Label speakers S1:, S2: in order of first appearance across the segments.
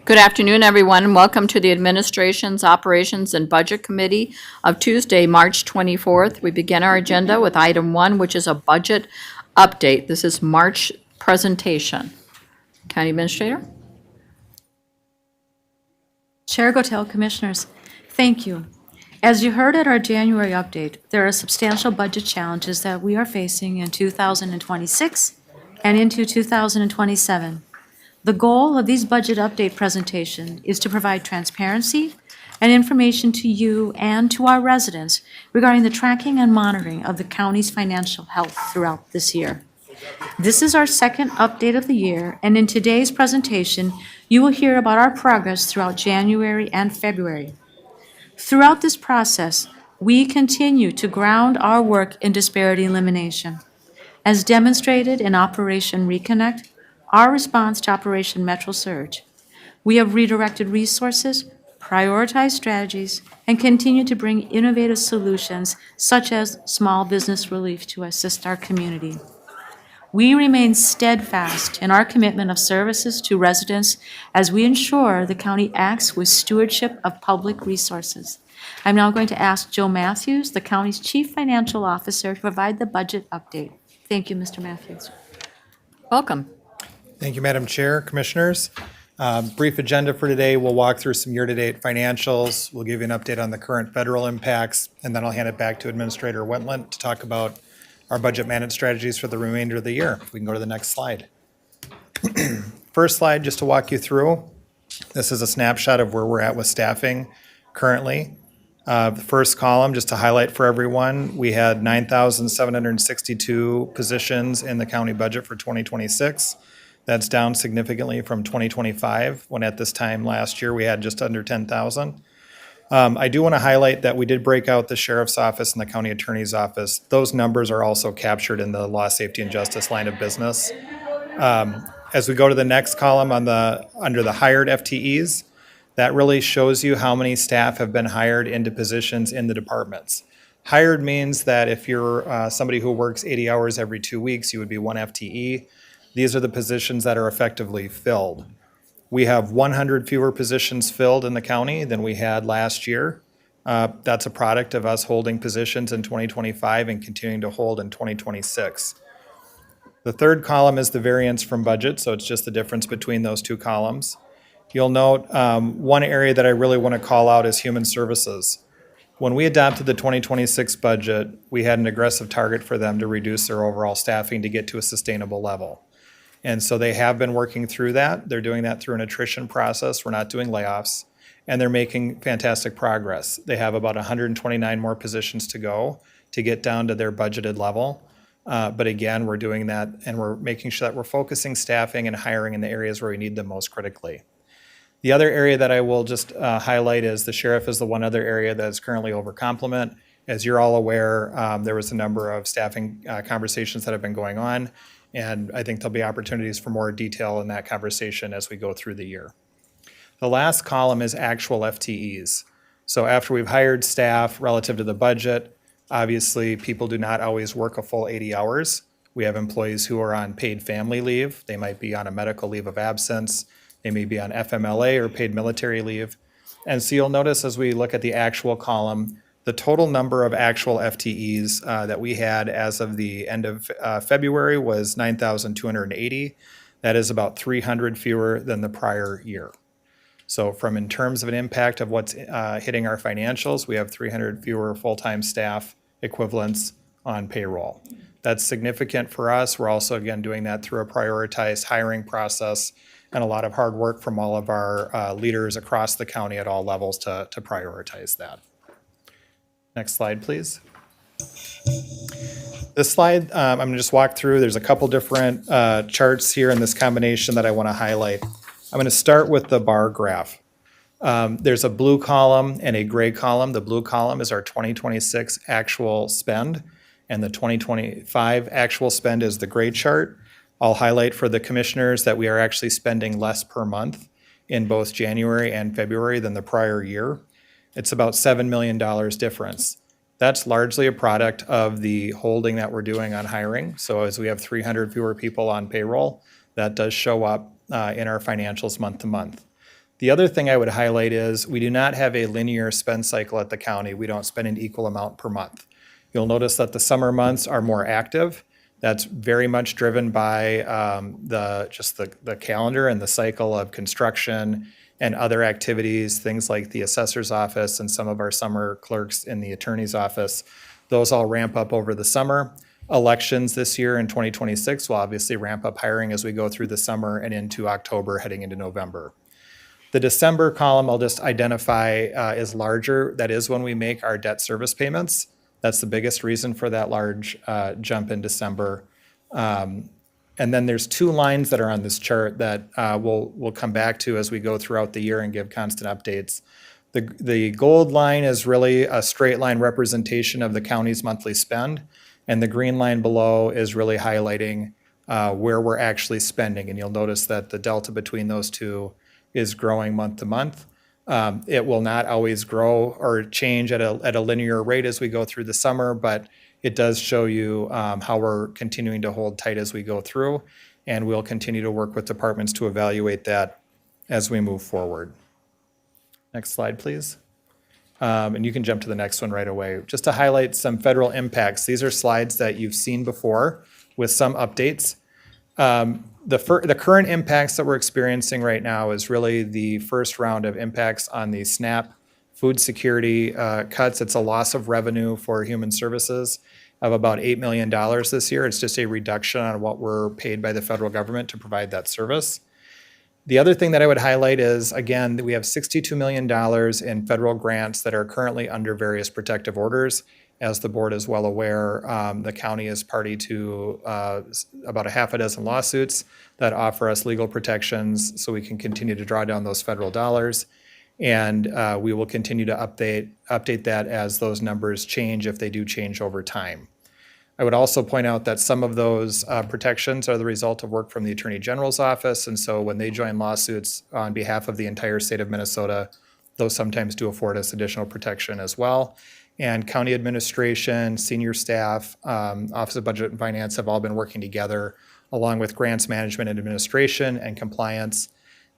S1: Good afternoon, everyone, and welcome to the Administration's Operations and Budget Committee of Tuesday, March 24th. We begin our agenda with item 1, which is a budget update. This is March presentation. County Administrator?
S2: Chair Gotel, Commissioners, thank you. As you heard at our January update, there are substantial budget challenges that we are facing in 2026 and into 2027. The goal of these budget update presentation is to provide transparency and information to you and to our residents regarding the tracking and monitoring of the county's financial health throughout this year. This is our second update of the year, and in today's presentation, you will hear about our progress throughout January and February. Throughout this process, we continue to ground our work in disparity elimination. As demonstrated in Operation Reconnect, our response to Operation Metro Surge, we have redirected resources, prioritized strategies, and continue to bring innovative solutions such as small business relief to assist our community. We remain steadfast in our commitment of services to residents as we ensure the county acts with stewardship of public resources. I'm now going to ask Joe Matthews, the county's Chief Financial Officer, to provide the budget update. Thank you, Mr. Matthews.
S1: Welcome.
S3: Thank you, Madam Chair, Commissioners. Brief agenda for today. We'll walk through some year-to-date financials. We'll give you an update on the current federal impacts, and then I'll hand it back to Administrator Wentland to talk about our budget management strategies for the remainder of the year. If we can go to the next slide. First slide, just to walk you through. This is a snapshot of where we're at with staffing currently. The first column, just to highlight for everyone, we had 9,762 positions in the county budget for 2026. That's down significantly from 2025, when at this time last year we had just under 10,000. I do want to highlight that we did break out the Sheriff's Office and the County Attorney's Office. Those numbers are also captured in the Law, Safety, and Justice line of business. As we go to the next column under the hired FTEs, that really shows you how many staff have been hired into positions in the departments. Hired means that if you're somebody who works 80 hours every 2 weeks, you would be 1 FTE. These are the positions that are effectively filled. We have 100 fewer positions filled in the county than we had last year. That's a product of us holding positions in 2025 and continuing to hold in 2026. The third column is the variance from budget, so it's just the difference between those two columns. You'll note one area that I really want to call out is human services. When we adopted the 2026 budget, we had an aggressive target for them to reduce their overall staffing to get to a sustainable level. And so they have been working through that. They're doing that through an attrition process. We're not doing layoffs. And they're making fantastic progress. They have about 129 more positions to go to get down to their budgeted level. But again, we're doing that and we're making sure that we're focusing staffing and hiring in the areas where we need them most critically. The other area that I will just highlight is the sheriff is the one other area that is currently over complement. As you're all aware, there was a number of staffing conversations that have been going on. And I think there'll be opportunities for more detail in that conversation as we go through the year. The last column is actual FTEs. So after we've hired staff relative to the budget, obviously people do not always work a full 80 hours. We have employees who are on paid family leave. They might be on a medical leave of absence. They may be on FMLA or paid military leave. And so you'll notice as we look at the actual column, the total number of actual FTEs that we had as of the end of February was 9,280. That is about 300 fewer than the prior year. So from in terms of an impact of what's hitting our financials, we have 300 fewer full-time staff equivalents on payroll. That's significant for us. We're also, again, doing that through a prioritized hiring process and a lot of hard work from all of our leaders across the county at all levels to prioritize that. Next slide, please. This slide, I'm going to just walk through. There's a couple different charts here in this combination that I want to highlight. I'm going to start with the bar graph. There's a blue column and a gray column. The blue column is our 2026 actual spend, and the 2025 actual spend is the gray chart. I'll highlight for the commissioners that we are actually spending less per month in both January and February than the prior year. It's about $7 million difference. That's largely a product of the holding that we're doing on hiring. So as we have 300 fewer people on payroll, that does show up in our financials month to month. The other thing I would highlight is we do not have a linear spend cycle at the county. We don't spend an equal amount per month. You'll notice that the summer months are more active. That's very much driven by the calendar and the cycle of construction and other activities, things like the assessor's office and some of our summer clerks in the attorney's office. Those all ramp up over the summer. Elections this year in 2026 will obviously ramp up hiring as we go through the summer and into October, heading into November. The December column I'll just identify is larger. That is when we make our debt service payments. That's the biggest reason for that large jump in December. And then there's two lines that are on this chart that we'll come back to as we go throughout the year and give constant updates. The gold line is really a straight line representation of the county's monthly spend, and the green line below is really highlighting where we're actually spending. And you'll notice that the delta between those two is growing month to month. It will not always grow or change at a linear rate as we go through the summer, but it does show you how we're continuing to hold tight as we go through, and we'll continue to work with departments to evaluate that as we move forward. Next slide, please. And you can jump to the next one right away. Just to highlight some federal impacts, these are slides that you've seen before with some updates. The current impacts that we're experiencing right now is really the first round of impacts on the SNAP food security cuts. It's a loss of revenue for human services of about $8 million this year. It's just a reduction on what we're paid by the federal government to provide that service. The other thing that I would highlight is, again, that we have $62 million in federal grants that are currently under various protective orders. As the board is well aware, the county is party to about a half a dozen lawsuits that offer us legal protections so we can continue to draw down those federal dollars. And we will continue to update that as those numbers change, if they do change over time. I would also point out that some of those protections are the result of work from the Attorney General's office, and so when they join lawsuits on behalf of the entire state of Minnesota, those sometimes do afford us additional protection as well. And county administration, senior staff, Office of Budget and Finance have all been working together, along with grants management and administration and compliance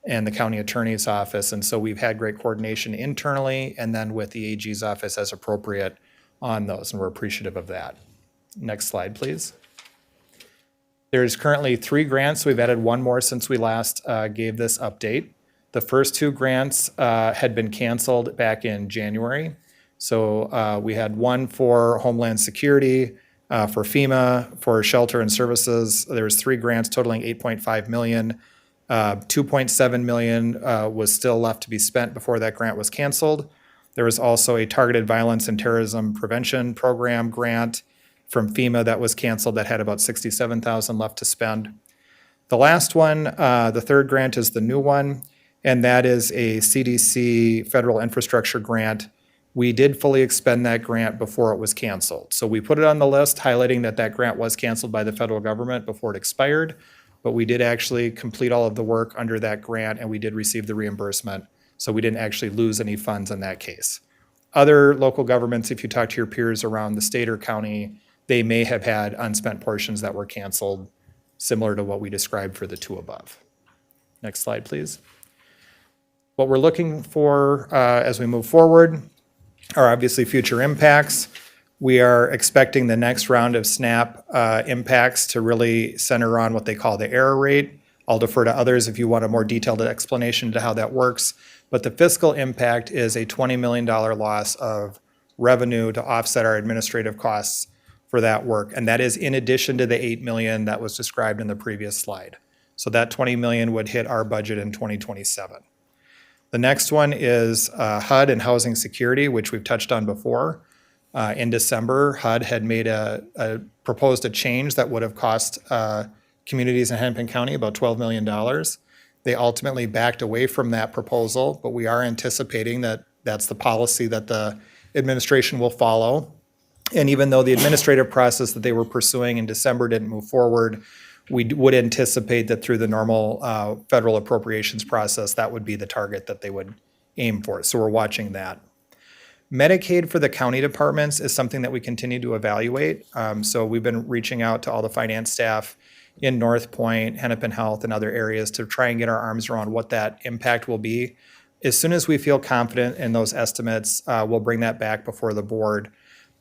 S3: and the county attorney's office. And so we've had great coordination internally and then with the AG's office as appropriate on those, and we're appreciative of that. Next slide, please. There's currently 3 grants. We've added one more since we last gave this update. The first 2 grants had been canceled back in January. So we had one for Homeland Security, for FEMA, for shelter and services. There was 3 grants totaling $8.5 million. $2.7 million was still left to be spent before that grant was canceled. There was also a targeted violence and terrorism prevention program grant from FEMA that was canceled that had about $67,000 left to spend. The last one, the third grant, is the new one, and that is a CDC federal infrastructure grant. We did fully expend that grant before it was canceled. So we put it on the list highlighting that that grant was canceled by the federal government before it expired, but we did actually complete all of the work under that grant and we did receive the reimbursement. So we didn't actually lose any funds in that case. Other local governments, if you talk to your peers around the state or county, they may have had unspent portions that were canceled, similar to what we described for the 2 above. Next slide, please. What we're looking for as we move forward are obviously future impacts. We are expecting the next round of SNAP impacts to really center on what they call the error rate. I'll defer to others if you want a more detailed explanation to how that works. But the fiscal impact is a $20 million loss of revenue to offset our administrative costs for that work. And that is in addition to the $8 million that was described in the previous slide. So that $20 million would hit our budget in 2027. The next one is HUD and housing security, which we've touched on before. In December, HUD had made proposed a change that would have cost communities in Hennepin County about $12 million. They ultimately backed away from that proposal, but we are anticipating that that's the policy that the administration will follow. And even though the administrative process that they were pursuing in December didn't move forward, we would anticipate that through the normal federal appropriations process, that would be the target that they would aim for. So we're watching that. Medicaid for the county departments is something that we continue to evaluate. So we've been reaching out to all the finance staff in North Point, Hennepin Health, and other areas to try and get our arms around what that impact will be. As soon as we feel confident in those estimates, we'll bring that back before the board.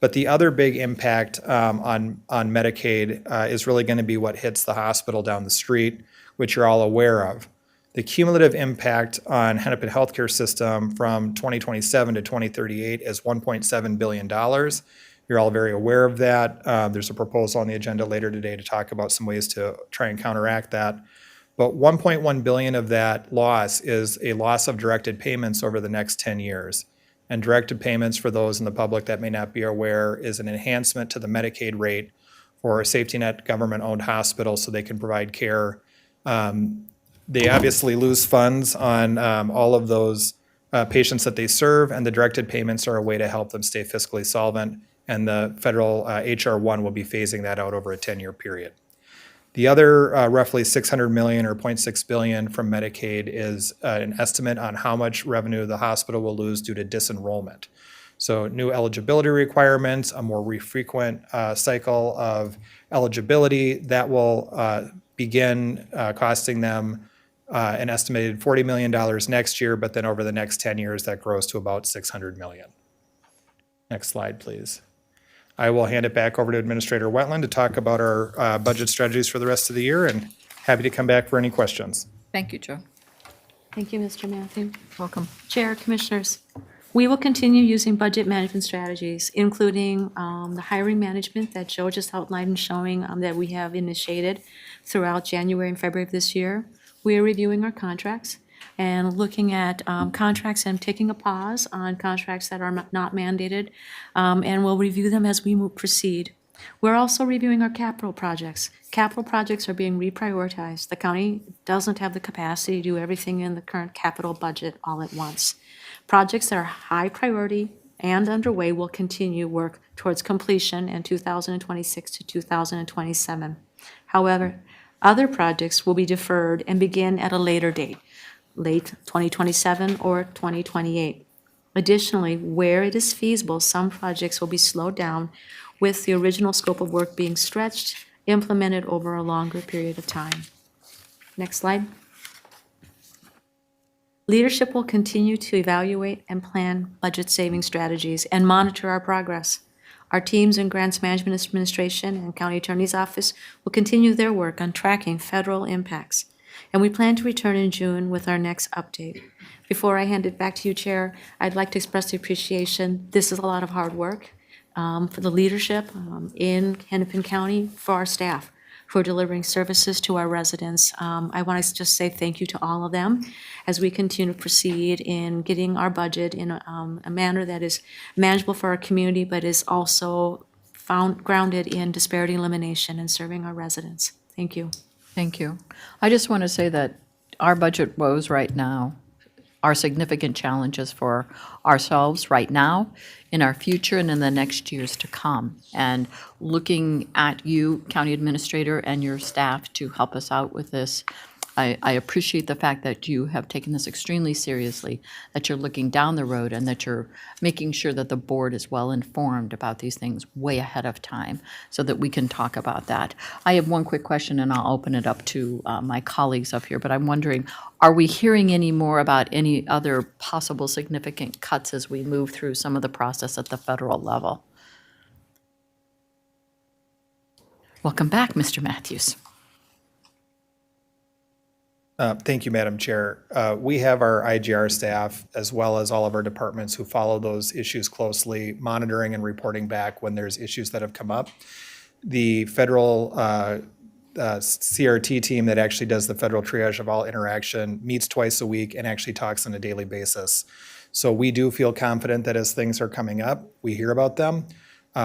S3: But the other big impact on Medicaid is really going to be what hits the hospital down the street, which you're all aware of. The cumulative impact on Hennepin healthcare system from 2027 to 2038 is $1.7 billion. You're all very aware of that. There's a proposal on the agenda later today to talk about some ways to try and counteract that. But 1.1 billion of that loss is a loss of directed payments over the next 10 years. And directed payments, for those in the public that may not be aware, is an enhancement to the Medicaid rate for safety net government-owned hospitals so they can provide care. They obviously lose funds on all of those patients that they serve, and the directed payments are a way to help them stay fiscally solvent. And the federal HR 1 will be phasing that out over a 10-year period. The other roughly 600 million or 0.6 billion from Medicaid is an estimate on how much revenue the hospital will lose due to disenrollment. So new eligibility requirements, a more frequent cycle of eligibility that will begin costing them an estimated $40 million next year, but then over the next 10 years that grows to about 600 million. Next slide, please. I will hand it back over to Administrator Wetland to talk about our budget strategies for the rest of the year, and happy to come back for any questions.
S1: Thank you, Joe.
S2: Thank you, Mr. Matthew.
S1: Welcome.
S2: Chair, Commissioners, we will continue using budget management strategies, including the hiring management that Joe just outlined and showing that we have initiated throughout January and February of this year. We are reviewing our contracts and looking at contracts and taking a pause on contracts that are not mandated, and we'll review them as we proceed. We're also reviewing our capital projects. Capital projects are being reprioritized. The county doesn't have the capacity to do everything in the current capital budget all at once. Projects that are high priority and underway will continue work towards completion in 2026 to 2027. However, other projects will be deferred and begin at a later date, late 2027 or 2028. Additionally, where it is feasible, some projects will be slowed down with the original scope of work being stretched, implemented over a longer period of time. Next slide. Leadership will continue to evaluate and plan budget saving strategies and monitor our progress. Our teams in Grants Management Administration and County Attorney's Office will continue their work on tracking federal impacts, and we plan to return in June with our next update. Before I hand it back to you, Chair, I'd like to express the appreciation. This is a lot of hard work for the leadership in Hennepin County, for our staff, for delivering services to our residents. I want to just say thank you to all of them as we continue to proceed in getting our budget in a manner that is manageable for our community, but is also grounded in disparity elimination and serving our residents. Thank you.
S1: Thank you. I just want to say that our budget woes right now are significant challenges for ourselves right now, in our future, and in the next years to come. And looking at you, County Administrator, and your staff to help us out with this, I appreciate the fact that you have taken this extremely seriously, that you're looking down the road, and that you're making sure that the board is well informed about these things way ahead of time so that we can talk about that. I have one quick question, and I'll open it up to my colleagues up here, but I'm wondering, are we hearing any more about any other possible significant cuts as we move through some of the process at the federal level? Welcome back, Mr. Matthews.
S3: Thank you, Madam Chair. We have our IGR staff, as well as all of our departments, who follow those issues closely, monitoring and reporting back when there's issues that have come up. The federal CRT team that actually does the federal triage of all interaction meets twice a week and actually talks on a daily basis. So we do feel confident that as things are coming up, we hear about them.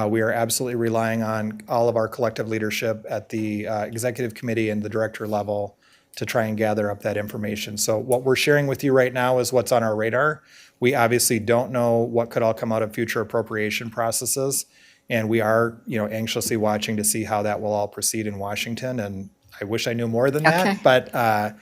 S3: We are absolutely relying on all of our collective leadership at the executive committee and the director level to try and gather up that information. So what we're sharing with you right now is what's on our radar. We obviously don't know what could all come out of future appropriation processes, and we are, anxiously watching to see how that will all proceed in Washington. And I wish I knew more than
S1: Okay.
S3: that, but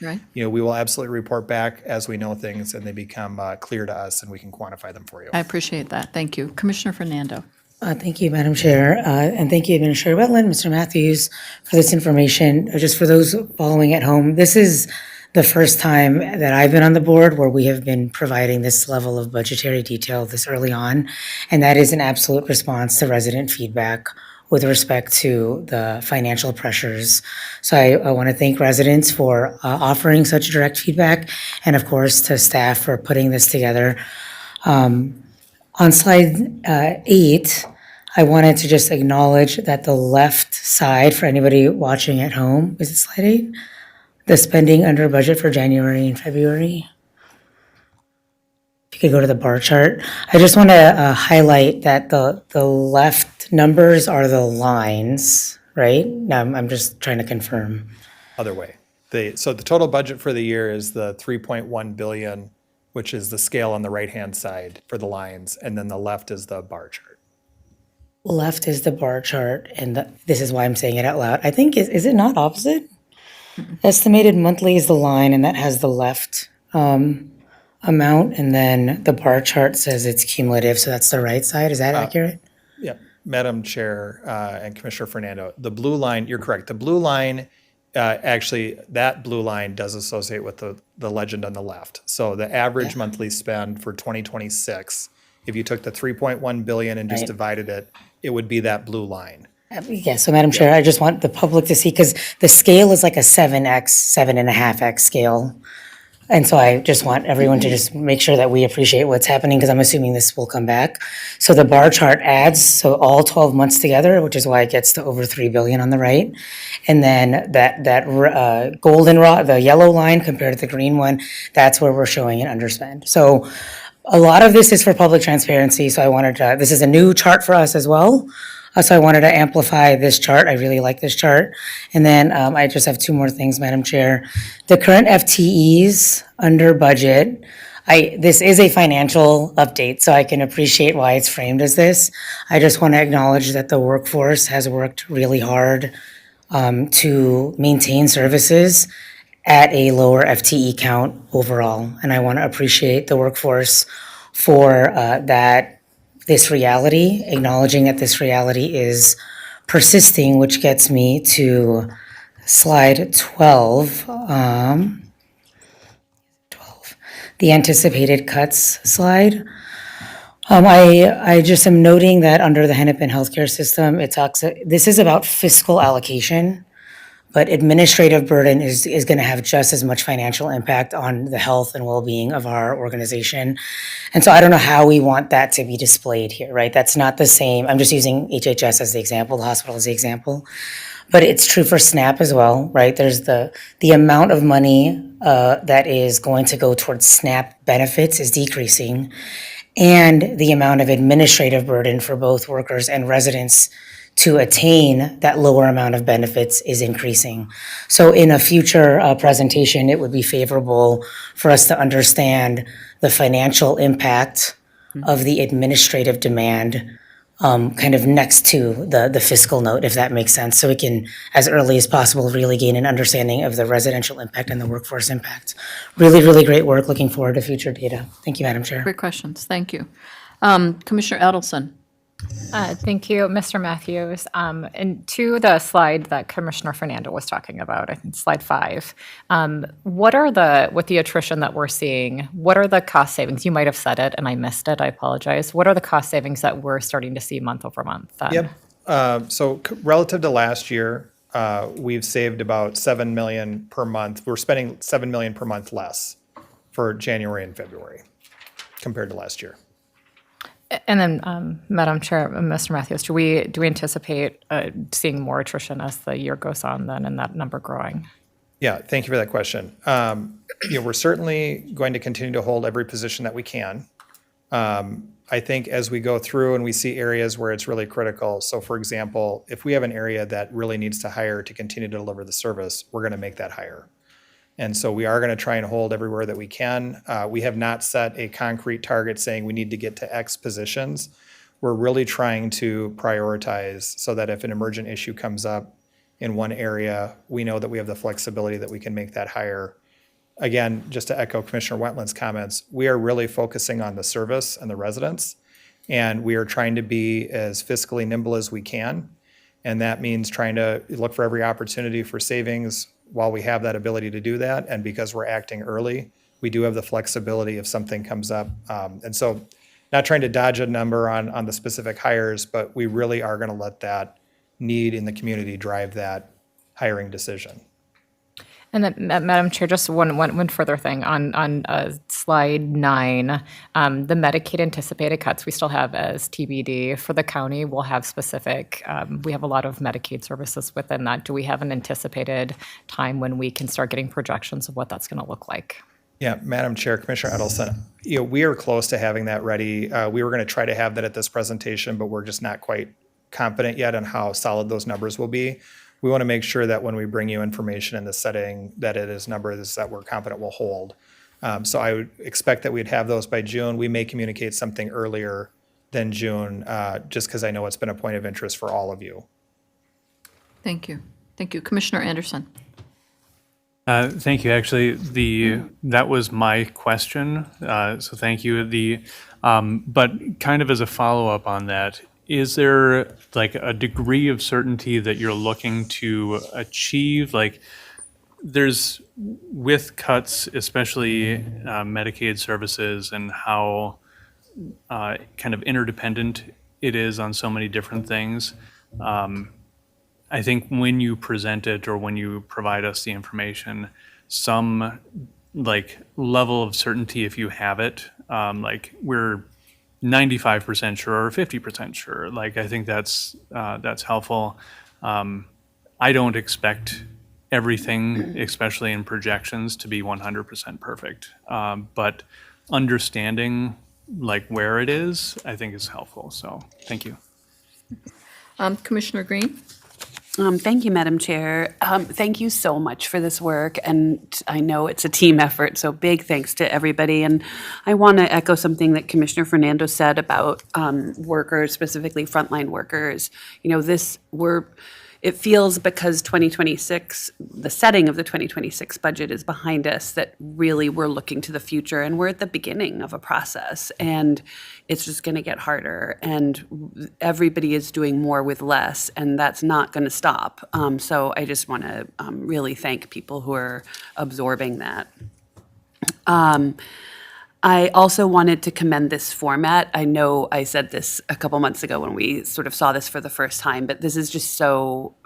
S1: Right.
S3: we will absolutely report back as we know things and they become clear to us and we can quantify them for you.
S1: I appreciate that. Thank you. Commissioner Fernando.
S4: Thank you, Madam Chair, and thank you, Administrator Wetland, Mr. Matthews, for this information. Just for those following at home, this is the first time that I've been on the board where we have been providing this level of budgetary detail this early on, and that is an absolute response to resident feedback with respect to the financial pressures. So I want to thank residents for offering such direct feedback, and of course to staff for putting this together. On slide 8, I wanted to just acknowledge that the left side, for anybody watching at home, is it slide 8? The spending under budget for January and February. If you could go to the bar chart. I just want to highlight that the left numbers are the lines, right? Now, I'm just trying to confirm.
S3: Other way. So the total budget for the year is the 3.1 billion, which is the scale on the right-hand side for the lines, and then the left is the bar chart.
S4: Left is the bar chart, and this is why I'm saying it out loud. I think, is it not opposite? Estimated monthly is the line, and that has the left amount, and then the bar chart says it's cumulative, so that's the right side. Is that accurate?
S3: Yeah, Madam Chair and Commissioner Fernando, the blue line, you're correct. The blue line, actually, that blue line does associate with the legend on the left. So the average monthly spend for 2026, if you took the 3.1 billion and just divided it, it would be that blue line.
S4: Yeah, so Madam Chair, I just want the public to see, because the scale is like a 7x, 7.5x scale. And so I just want everyone to just make sure that we appreciate what's happening, because I'm assuming this will come back. So the bar chart adds, so all 12 months together, which is why it gets to over 3 billion on the right. And then that golden the yellow line compared to the green one, that's where we're showing an underspend. So a lot of this is for public transparency, so I wanted to, this is a new chart for us as well. So I wanted to amplify this chart. I really like this chart. And then I just have 2 more things, Madam Chair. The current FTEs under budget, this is a financial update, so I can appreciate why it's framed as this. I just want to acknowledge that the workforce has worked really hard to maintain services at a lower FTE count overall. And I want to appreciate the workforce for this reality, acknowledging that this reality is persisting, which gets me to slide 12. 12, the anticipated cuts slide. I just am noting that under the Hennepin healthcare system, this is about fiscal allocation, but administrative burden is going to have just as much financial impact on the health and well-being of our organization. And so I don't know how we want that to be displayed here, right? That's not the same. I'm just using HHS as the example, the hospital as the example. But it's true for SNAP as well, right? There's the amount of money that is going to go towards SNAP benefits is decreasing, and the amount of administrative burden for both workers and residents to attain that lower amount of benefits is increasing. So in a future presentation, it would be favorable for us to understand the financial impact of the administrative demand kind of next to the fiscal note, if that makes sense. So we can, as early as possible, really gain an understanding of the residential impact and the workforce impact. Really, really great work. Looking forward to future data. Thank you, Madam Chair.
S1: Great questions. Thank you. Commissioner Edelson.
S5: Thank you, Mr. Matthews. And to the slide that Commissioner Fernando was talking about, I think slide 5, with the attrition that we're seeing, what are the cost savings? You might have said it and I missed it, I apologize. What are the cost savings that we're starting to see month over month?
S3: Yep. So relative to last year, we've saved about 7 million per month. We're spending 7 million per month less for January and February compared to last year.
S5: And then, Madam Chair, Mr. Matthews, do we anticipate seeing more attrition as the year goes on then and that number growing?
S3: Yeah, thank you for that question. We're certainly going to continue to hold every position that we can. I think as we go through and we see areas where it's really critical, so for example, if we have an area that really needs to hire to continue to deliver the service, we're going to make that hire. And so we are going to try and hold everywhere that we can. We have not set a concrete target saying we need to get to X positions. We're really trying to prioritize so that if an emergent issue comes up in one area, we know that we have the flexibility that we can make that hire. Again, just to echo Commissioner Wetland's comments, we are really focusing on the service and the residents. And we are trying to be as fiscally nimble as we can. And that means trying to look for every opportunity for savings while we have that ability to do that. And because we're acting early, we do have the flexibility if something comes up. And so not trying to dodge a number on the specific hires, but we really are going to let that need in the community drive that hiring decision.
S5: And then, Madam Chair, just one further thing on slide 9, the Medicaid anticipated cuts we still have as TBD for the county. We'll have specific. We have a lot of Medicaid services within that. Do we have an anticipated time when we can start getting projections of what that's going to look like?
S3: Yeah, Madam Chair, Commissioner Edelson, we are close to having that ready. We were going to try to have that at this presentation, but we're just not quite confident yet on how solid those numbers will be. We want to make sure that when we bring you information in the setting, that it is numbers that we're confident will hold. So I would expect that we'd have those by June. We may communicate something earlier than June, just because I know it's been a point of interest for all of you.
S1: Thank you. Thank you. Commissioner Anderson.
S6: Thank you. Actually, that was my question. So thank you. But kind of as a follow-up on that, is there like a degree of certainty that you're looking to achieve? Like there's with cuts, especially Medicaid services and how kind of interdependent it is on so many different things. I think when you present it or when you provide us the information, some like level of certainty, if you have it, like we're 95% sure or 50% sure. Like I think that's helpful. I don't expect everything, especially in projections, to be 100% perfect. But understanding like where it is, I think is helpful. So thank you.
S1: Commissioner Green.
S7: Thank you, Madam Chair. Thank you so much for this work, and I know it's a team effort, so big thanks to everybody. And I want to echo something that Commissioner Fernando said about workers, specifically frontline workers. You know, it feels because 2026, the setting of the 2026 budget is behind us, that really we're looking to the future, and we're at the beginning of a process, and it's just going to get harder, and everybody is doing more with less, and that's not going to stop. So I just want to really thank people who are absorbing that. I also wanted to commend this format. I know I said this a couple months ago when we sort of saw this for the first time, but this is just so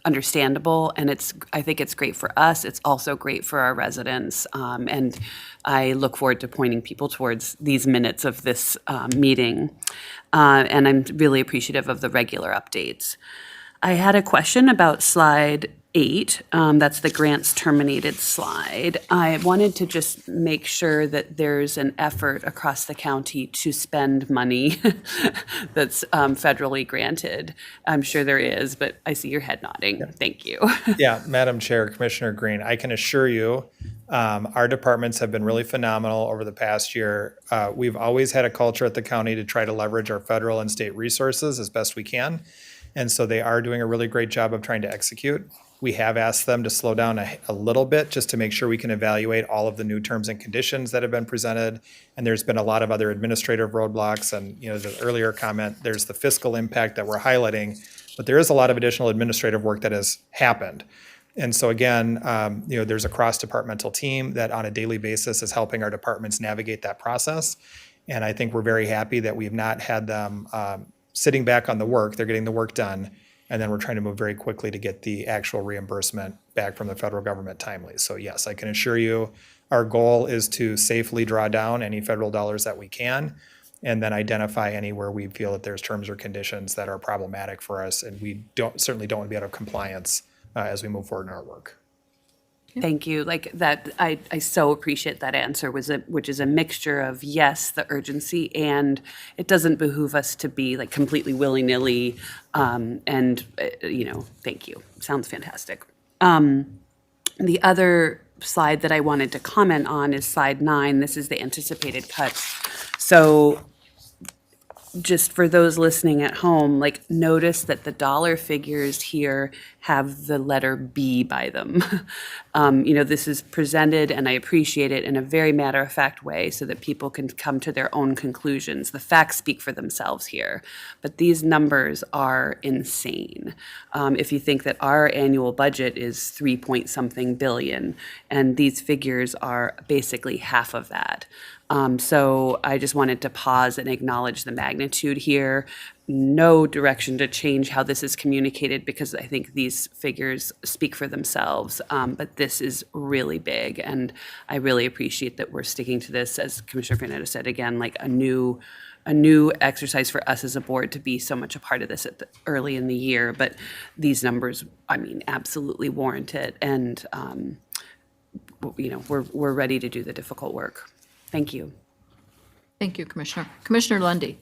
S7: understandable, and I think it's great for us. It's also great for our residents, and I look forward to pointing people towards these minutes of this meeting, and I'm really appreciative of the regular updates. I had a question about slide 8, that's the grants terminated slide. I wanted to just make sure that there's an effort across the county to spend money that's federally granted. I'm sure there is, but I see your head nodding. Thank you.
S3: Yeah, Madam Chair, Commissioner Green, I can assure you, our departments have been really phenomenal over the past year. We've always had a culture at the county to try to leverage our federal and state resources as best we can. And so they are doing a really great job of trying to execute. We have asked them to slow down a little bit just to make sure we can evaluate all of the new terms and conditions that have been presented. And there's been a lot of other administrative roadblocks. And, you know, the earlier comment, there's the fiscal impact that we're highlighting, but there is a lot of additional administrative work that has happened. And so again, you know, there's a cross-departmental team that on a daily basis is helping our departments navigate that process. And I think we're very happy that we've not had them sitting back on the work. They're getting the work done. And then we're trying to move very quickly to get the actual reimbursement back from the federal government timely. So yes, I can assure you our goal is to safely draw down any federal dollars that we can and then identify anywhere we feel that there's terms or conditions that are problematic for us. And we certainly don't want to be out of compliance as we move forward in our work.
S7: Thank you. Like that, I so appreciate that answer, which is a mixture of, yes, the urgency, and it doesn't behoove us to be like completely willy-nilly. You know, thank you. Sounds fantastic. The other slide that I wanted to comment on is slide 9. This is the anticipated cuts. So just for those listening at home, like notice that the dollar figures here have the letter B by them. This is presented, and I appreciate it, in a very matter-of-fact way so that people can come to their own conclusions. The facts speak for themselves here, but these numbers are insane. If you think that our annual budget is 3-point-something billion, and these figures are basically half of that. So I just wanted to pause and acknowledge the magnitude here. No direction to change how this is communicated because I think these figures speak for themselves. But this is really big, and I really appreciate that we're sticking to this, as Commissioner Fernando said, again, like a new exercise for us as a board to be so much a part of this early in the year. But these numbers, I mean, absolutely warrant it, and we're ready to do the difficult work. Thank you.
S1: Thank you, Commissioner. Commissioner Lundy.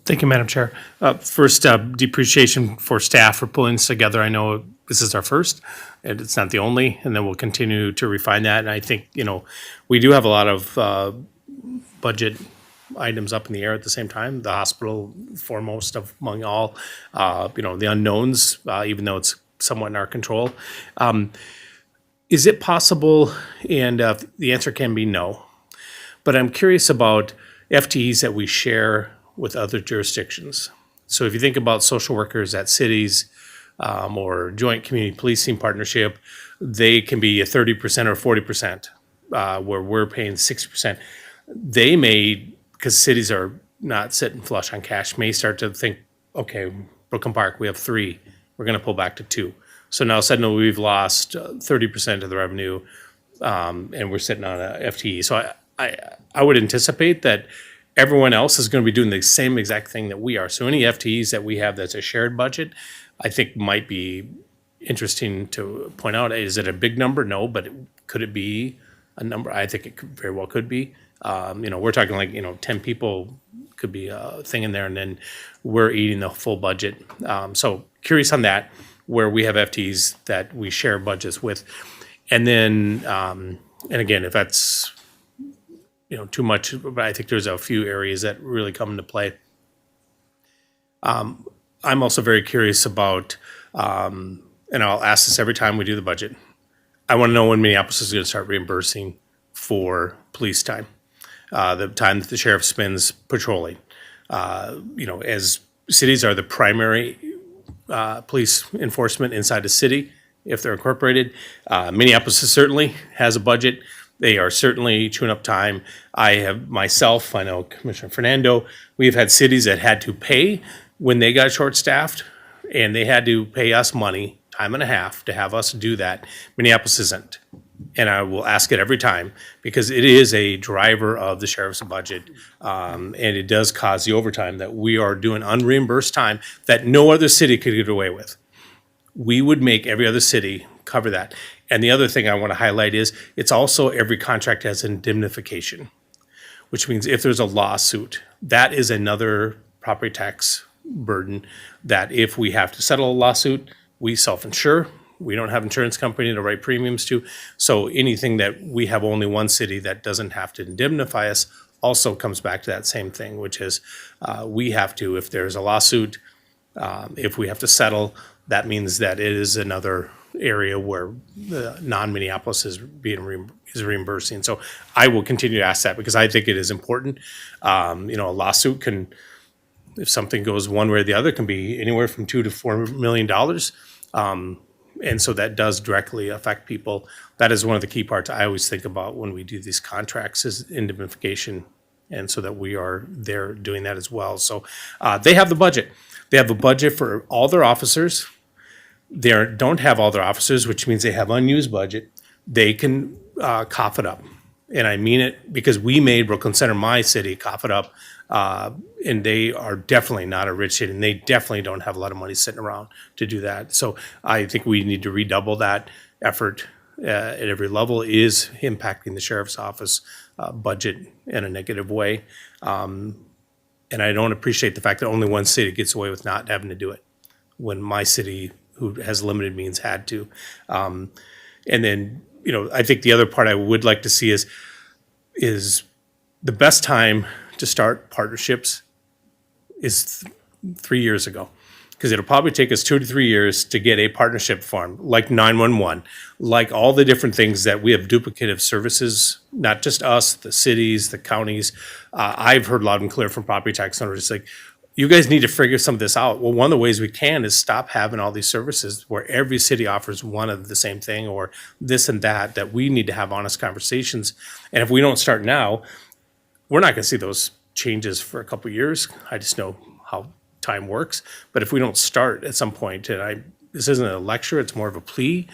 S8: Thank you, Madam Chair. First, depreciation for staff for pulling this together. I know this is our first, and it's not the only, and then we'll continue to refine that. And I think, we do have a lot of budget items up in the air at the same time. The hospital foremost among all, the unknowns, even though it's somewhat in our control. Is it possible, and the answer can be no, but I'm curious about FTEs that we share with other jurisdictions. So if you think about social workers at cities or joint community policing partnership, they can be a 30% or 40%, where we're paying 60%. They may, because cities are not sitting flush on cash, may start to think, okay, Brooklyn Park, we have 3, we're going to pull back to 2. So now suddenly we've lost 30% of the revenue, and we're sitting on a FTE. So I would anticipate that everyone else is going to be doing the same exact thing that we are. So any FTEs that we have that's a shared budget, I think might be interesting to point out. Is it a big number? No, but could it be a number? I think it very well could be. We're talking like, 10 people could be a thing in there, and then we're eating the full budget. So curious on that, where we have FTEs that we share budgets with. And then, and again, if that's, too much, but I think there's a few areas that really come into play. I'm also very curious about, and I'll ask this every time we do the budget, I want to know when Minneapolis is going to start reimbursing for police time, the time that the sheriff spends patrolling. As cities are the primary police enforcement inside the city, if they're incorporated. Minneapolis certainly has a budget. They are certainly chewing up time. I know Commissioner Fernando, we've had cities that had to pay when they got short-staffed, and they had to pay us money, time and a half, to have us do that. Minneapolis isn't. And I will ask it every time, because it is a driver of the sheriff's budget. And it does cause the overtime that we are doing unreimbursed time that no other city could get away with. We would make every other city cover that. And the other thing I want to highlight is it's also every contract has indemnification, which means if there's a lawsuit, that is another property tax burden that if we have to settle a lawsuit, we self-insure. We don't have insurance company to write premiums to. So anything that we have only one city that doesn't have to indemnify us also comes back to that same thing, which is we have to, if there's a lawsuit, if we have to settle, that means that it is another area where the non-Minneapolis is reimbursing. So I will continue to ask that because I think it is important. A lawsuit can, if something goes one way or the other, can be anywhere from $2 to $4 million. And so that does directly affect people. That is one of the key parts I always think about when we do these contracts is indemnification. And so that we are there doing that as well. So they have the budget. They have a budget for all their officers. They don't have all their officers, which means they have unused budget. They can cough it up. And I mean it because we made Brooklyn Center, my city, cough it up. And they are definitely not a rich city, and they definitely don't have a lot of money sitting around to do that. So I think we need to redouble that effort at every level. It is impacting the sheriff's office budget in a negative way. And I don't appreciate the fact that only one city gets away with not having to do it when my city, who has limited means, had to. And then, I think the other part I would like to see is the best time to start partnerships is 3 years ago. because it'll probably take us 2 to 3 years to get a partnership formed, like 911, like all the different things that we have duplicative services, not just us, the cities, the counties. I've heard loud and clear from property tax owners, it's like, you guys need to figure some of this out. Well, one of the ways we can is stop having all these services where every city offers one of the same thing or this and that we need to have honest conversations. And if we don't start now, we're not gonna see those changes for a couple of years. I just know how time works. But if we don't start at some point, this isn't a lecture, it's more of a plea,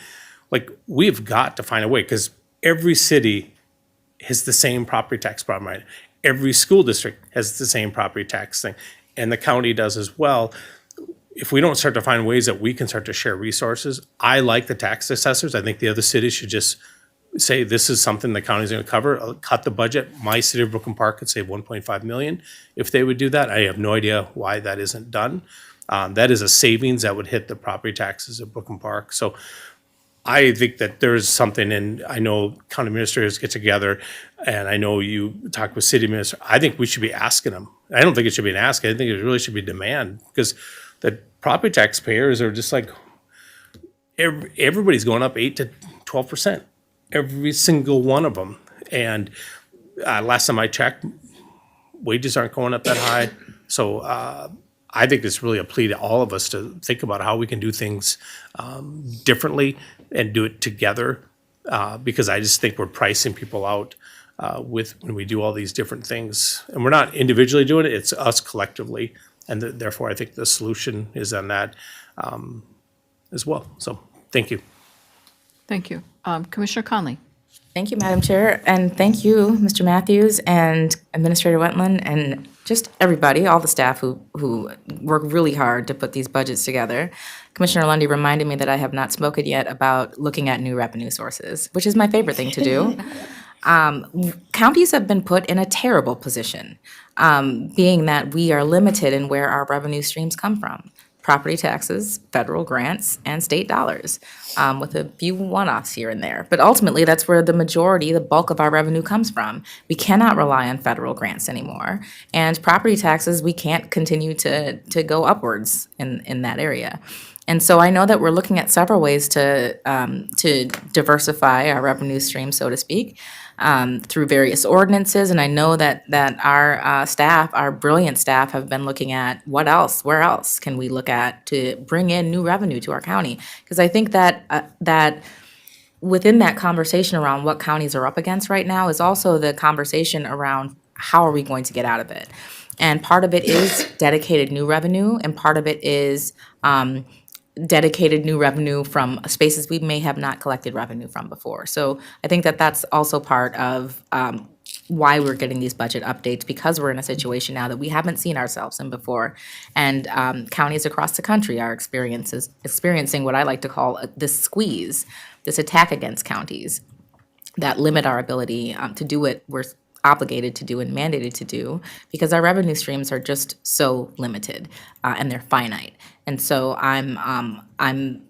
S8: like, we've got to find a way, because every city has the same property tax problem, right? Every school district has the same property tax thing, and the county does as well. If we don't start to find ways that we can start to share resources, I like the tax assessors. I think the other cities should just say, this is something the county's gonna cover, cut the budget. My city of Brooklyn Park could save 1.5 million if they would do that. I have no idea why that isn't done. That is a savings that would hit the property taxes of Brooklyn Park. So I think that there's something, and I know county administrators get together, and I know you talk with city administrators. I think we should be asking them. I don't think it should be an ask. I think it really should be demand, because the property taxpayers are just like, everybody's going up 8 to 12%, every single one of them. And last time I checked, wages aren't going up that high. So I think it's really a plea to all of us to think about how we can do things differently and do it together, because I just think we're pricing people out when we do all these different things. And we're not individually doing it, it's us collectively. And therefore, I think the solution is on that as well. So, thank you.
S1: Thank you. Commissioner Conley?
S9: Thank you, Madam Chair, and thank you, Mr. Matthews and Administrator Wetland, and just everybody, all the staff who work really hard to put these budgets together. Commissioner Lundy reminded me that I have not spoken yet about looking at new revenue sources, which is my favorite thing to do. Counties have been put in a terrible position, being that we are limited in where our revenue streams come from. Property taxes, federal grants, and state dollars, with a few one-offs here and there. But ultimately, that's where the majority, the bulk of our revenue comes from. We cannot rely on federal grants anymore. And property taxes, we can't continue to go upwards in that area. And so I know that we're looking at several ways to diversify our revenue stream, so to speak, through various ordinances. And I know that our staff, our brilliant staff, have been looking at where else can we look at to bring in new revenue to our county? Because I think that within that conversation around what counties are up against right now is also the conversation around how are we going to get out of it? And part of it is dedicated new revenue, and part of it is dedicated new revenue from spaces we may have not collected revenue from before. So I think that that's also part of why we're getting these budget updates, because we're in a situation now that we haven't seen ourselves in before. And counties across the country are experiencing what I like to call this squeeze, this attack against counties that limit our ability to do what we're obligated to do and mandated to do, because our revenue streams are just so limited and they're finite. And so I'm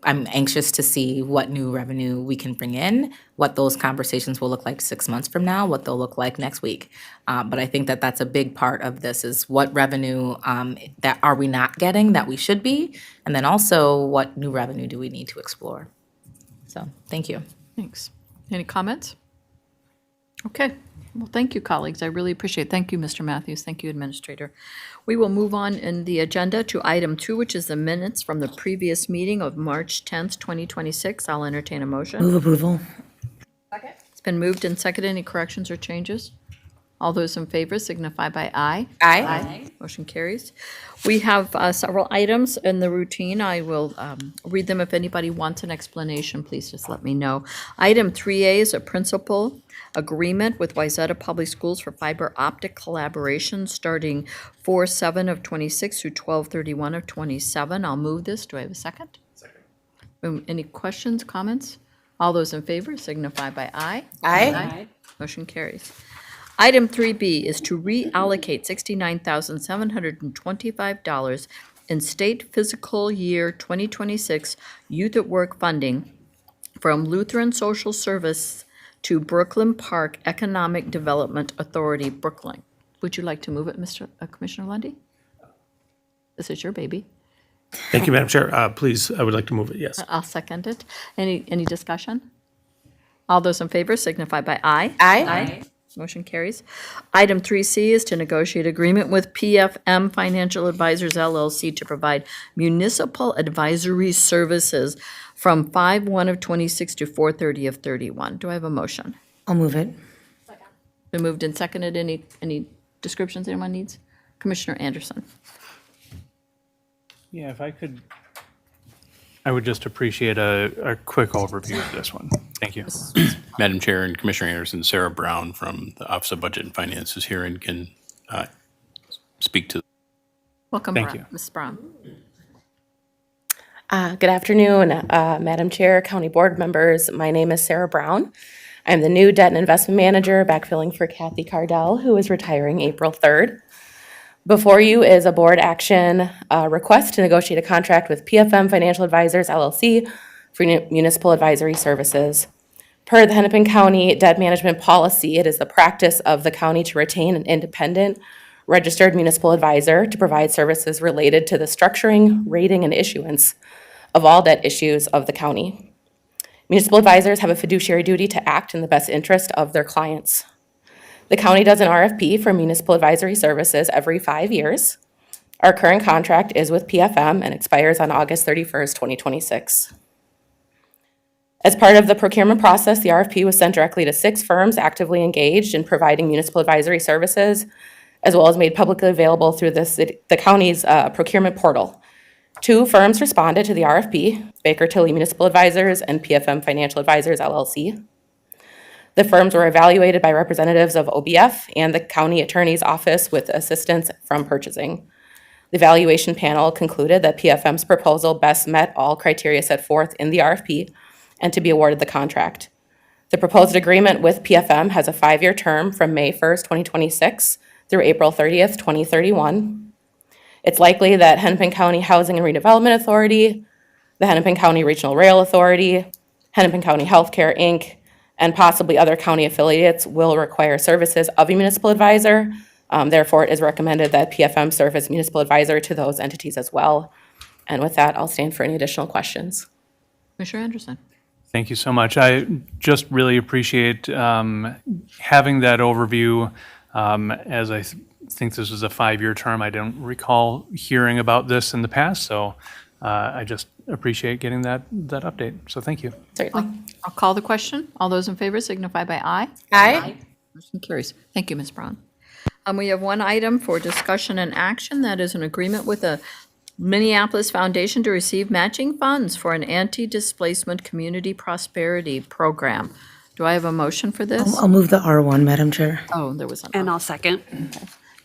S9: anxious to see what new revenue we can bring in, what those conversations will look like 6 months from now, what they'll look like next week. But I think that that's a big part of this, is what revenue that are we not getting that we should be, and then also what new revenue do we need to explore. So thank you.
S1: Thanks. Any comments? Okay. Well, thank you, colleagues. I really appreciate it. Thank you, Mr. Matthews. Thank you, Administrator. We will move on in the agenda to item 2, which is the minutes from the previous meeting of March 10th, 2026. I'll entertain a motion.
S4: Move approval.
S1: It's been moved and seconded. Any corrections or changes? All those in favor signify by aye.
S9: Aye.
S1: Motion carries. We have several items in the routine. I will read them. If anybody wants an explanation, please just let me know. Item 3A is a principal agreement with Wayzata Public Schools for fiber optic collaboration starting 4/7 of 26 through 12/31 of 27. I'll move this. Do I have a second? Second. Any questions, comments? All those in favor signify by aye.
S9: Aye.
S1: Motion carries. Item 3B is to reallocate $69,725 in state fiscal year 2026 Youth at Work funding from Lutheran Social Service to Brooklyn Park Economic Development Authority, Brooklyn. Would you like to move it, Commissioner Lundy? This is your baby.
S8: Thank you, Madam Chair. Please, I would like to move it, yes.
S1: I'll second it. Any discussion? All those in favor signify by aye.
S9: Aye.
S1: Motion carries. Item 3C is to negotiate agreement with PFM Financial Advisors LLC to provide municipal advisory services from 5/1 of 26 to 4/30 of 31. Do I have a motion?
S4: I'll move it.
S1: Been moved and seconded. Any descriptions anyone needs? Commissioner Anderson.
S6: Yeah, if I could, I would just appreciate a quick overview of this one. Thank you.
S10: Madam Chair and Commissioner Anderson, Sarah Brown from the Office of Budget and Finance is here and can speak to.
S1: Welcome,
S6: Thank you.
S1: Ms. Brown.
S11: Good afternoon, Madam Chair, County Board members. My name is Sarah Brown. I'm the new Debt and Investment Manager, backfilling for Kathy Cardell, who is retiring April 3rd. Before you is a board action request to negotiate a contract with PFM Financial Advisors LLC for municipal advisory services. Per the Hennepin County Debt Management Policy, it is the practice of the county to retain an independent registered municipal advisor to provide services related to the structuring, rating, and issuance of all debt issues of the county. Municipal advisors have a fiduciary duty to act in the best interest of their clients. The county does an RFP for municipal advisory services every 5 years. Our current contract is with PFM and expires on August 31st, 2026. As part of the procurement process, the RFP was sent directly to 6 firms actively engaged in providing municipal advisory services, as well as made publicly available through the county's procurement portal. 2 firms responded to the RFP, Baker Tilly Municipal Advisors and PFM Financial Advisors LLC. The firms were evaluated by representatives of OBF and the county attorney's office with assistance from purchasing. The evaluation panel concluded that PFM's proposal best met all criteria set forth in the RFP and to be awarded the contract. The proposed agreement with PFM has a 5-year term from May 1st, 2026 through April 30th, 2031. It's likely that Hennepin County Housing and Redevelopment Authority, the Hennepin County Regional Rail Authority, Hennepin County Healthcare, Inc., and possibly other county affiliates will require services of a municipal advisor. Therefore, it is recommended that PFM serve as municipal advisor to those entities as well. And with that, I'll stand for any additional questions.
S1: Commissioner Anderson.
S6: Thank you so much. I just really appreciate having that overview. As I think this is a 5-year term, I don't recall hearing about this in the past, so I just appreciate getting that update. So thank you.
S11: Certainly.
S1: I'll call the question. All those in favor signify by aye.
S9: Aye.
S1: Motion carries. Thank you, Ms. Brown. We have one item for discussion and action. That is an agreement with the Minneapolis Foundation to receive matching funds for an anti-displacement community prosperity program. Do I have a motion for this?
S4: I'll move the R1, Madam Chair.
S1: Oh, there was an.
S7: And I'll second.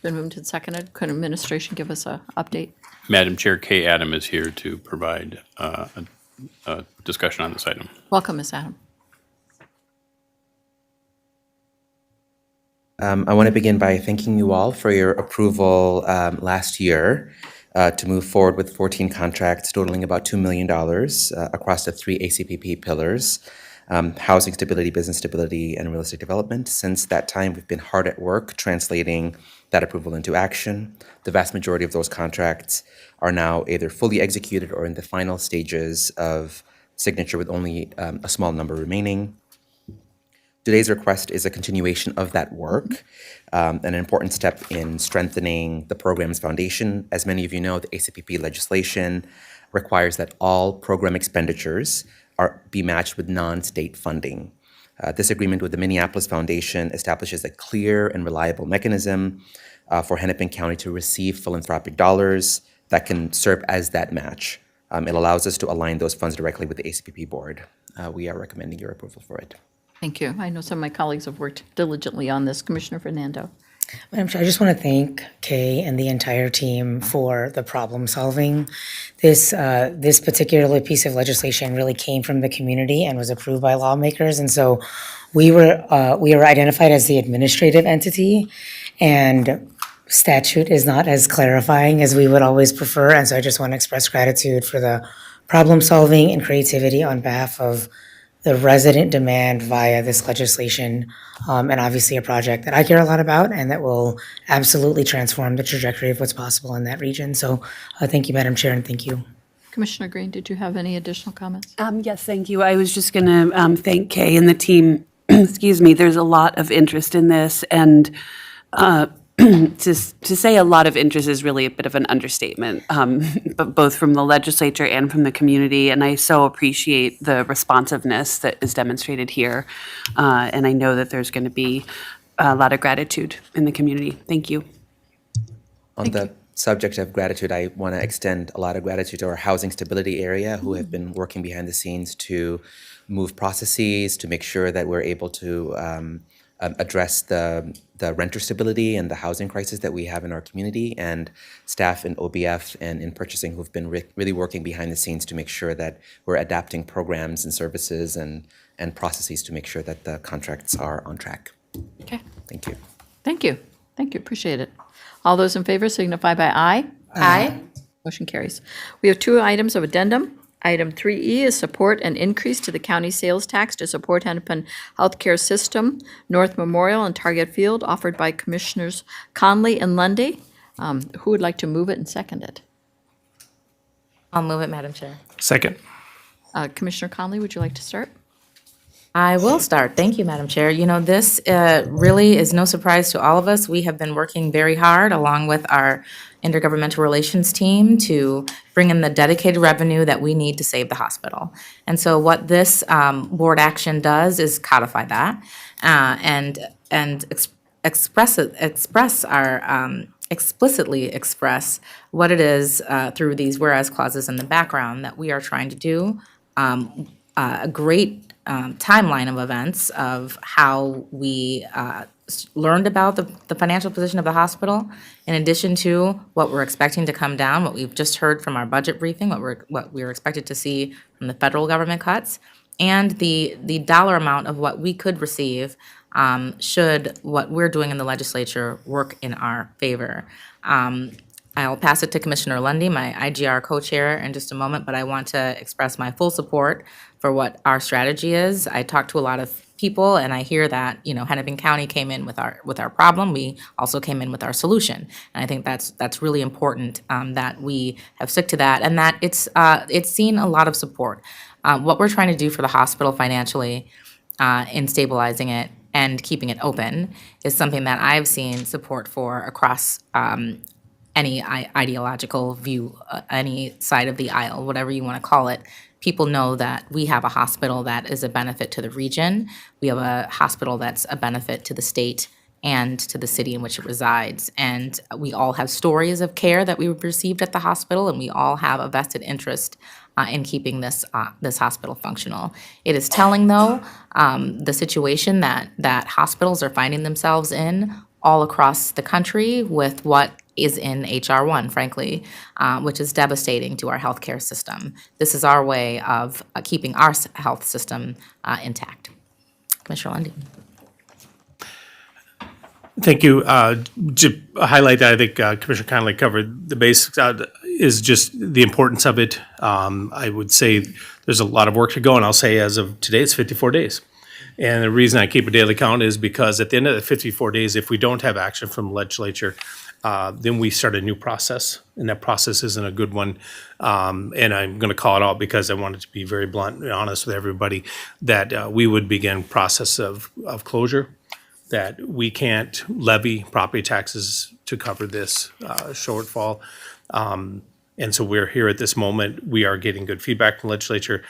S1: Been moved and seconded. Could administration give us an update?
S10: Madam Chair, Kay Adam is here to provide a discussion on this item.
S1: Welcome, Ms. Adam.
S12: I want to begin by thanking you all for your approval last year to move forward with 14 contracts totaling about $2 million across the 3 ACPP pillars, housing stability, business stability, and real estate development. Since that time, we've been hard at work translating that approval into action. The vast majority of those contracts are now either fully executed or in the final stages of signature with only a small number remaining. Today's request is a continuation of that work, an important step in strengthening the program's foundation. As many of you know, the ACPP legislation requires that all program expenditures be matched with non-state funding. This agreement with the Minneapolis Foundation establishes a clear and reliable mechanism for Hennepin County to receive philanthropic dollars that can serve as that match. It allows us to align those funds directly with the ACPP board. We are recommending your approval for it.
S1: Thank you. I know some of my colleagues have worked diligently on this. Commissioner Fernando.
S4: Madam Chair, I just want to thank Kay and the entire team for the problem solving. This particular piece of legislation really came from the community and was approved by lawmakers. And so we were identified as the administrative entity, and statute is not as clarifying as we would always prefer. And so I just want to express gratitude for the problem solving and creativity on behalf of the resident demand via this legislation, and obviously a project that I care a lot about and that will absolutely transform the trajectory of what's possible in that region. So thank you, Madam Chair, and thank you.
S1: Commissioner Green, did you have any additional comments?
S7: Yes, thank you. I was just going to thank Kay and the team. Excuse me. There's a lot of interest in this, and to say a lot of interest is really a bit of an understatement, but both from the legislature and from the community. And I so appreciate the responsiveness that is demonstrated here. And I know that there's going to be a lot of gratitude in the community. Thank you.
S12: On the subject of gratitude, I want to extend a lot of gratitude to our housing stability area who have been working behind the scenes to move processes, to make sure that we're able to address the renter stability and the housing crisis that we have in our community, and staff in OBF and in purchasing who've been really working behind the scenes to make sure that we're adapting programs and services and processes to make sure that the contracts are on track.
S1: Okay.
S12: Thank you.
S1: Thank you. Thank you. Appreciate it. All those in favor signify by aye.
S9: Aye.
S1: Motion carries. We have 2 items of addendum. Item 3E is support an increase to the county sales tax to support Hennepin Healthcare System, North Memorial and Target Field, offered by Commissioners Conley and Lundy. Who would like to move it and second it?
S9: I'll move it, Madam Chair.
S8: Second.
S1: Commissioner Conley, would you like to start?
S9: I will start. Thank you, Madam Chair. You know, this really is no surprise to all of us. We have been working very hard along with our intergovernmental relations team to bring in the dedicated revenue that we need to save the hospital. And so what this board action does is codify that and explicitly express what it is through these whereas clauses in the background that we are trying to do. A great timeline of events of how we learned about the financial position of the hospital, in addition to what we're expecting to come down, what we've just heard from our budget briefing, what we're expected to see from the federal government cuts, and the dollar amount of what we could receive should what we're doing in the legislature work in our favor. I'll pass it to Commissioner Lundy, my IGR co-chair, in just a moment, but I want to express my full support for what our strategy is. I talked to a lot of people, and I hear that, you know, Hennepin County came in with our problem. We also came in with our solution, and I think that's really important that we have stuck to that, and that it's seen a lot of support. What we're trying to do for the hospital financially in stabilizing it and keeping it open is something that I've seen support for across any ideological view, any side of the aisle, whatever you want to call it. People know that we have a hospital that is a benefit to the region. We have a hospital that's a benefit to the state and to the city in which it resides. And we all have stories of care that we received at the hospital, and we all have a vested interest in keeping this hospital functional. It is telling, though, the situation that hospitals are finding themselves in all across the country with what is in HR 1, frankly, which is devastating to our healthcare system. This is our way of keeping our health system intact. Commissioner Lundy.
S8: Thank you. To highlight that, I think Commissioner Conley covered the basics, is just the importance of it. I would say there's a lot of work to go, and I'll say as of today, it's 54 days. And the reason I keep a daily count is because at the end of the 54 days, if we don't have action from the legislature, then we start a new process, and that process isn't a good one. And I'm going to call it out because I wanted to be very blunt and honest with everybody, that we would begin process of closure, that we can't levy property taxes to cover this shortfall. And so we're here at this moment. We are getting good feedback from the legislature.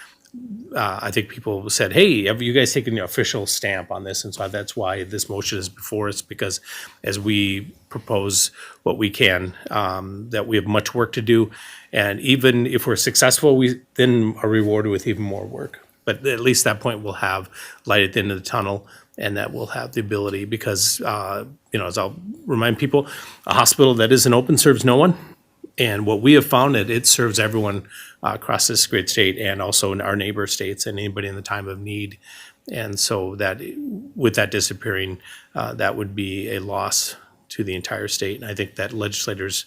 S8: I think people said, hey, have you guys taken the official stamp on this? And so that's why this motion is before us, because as we propose what we can, that we have much work to do. And even if we're successful, we then are rewarded with even more work. But at least that point we'll have light at the end of the tunnel, and that we'll have the ability, because, as I'll remind people, a hospital that isn't open serves no one. And what we have found, that it serves everyone across this great state, and also in our neighbor states, and anybody in the time of need. And so that with that disappearing, that would be a loss to the entire state. And I think that legislators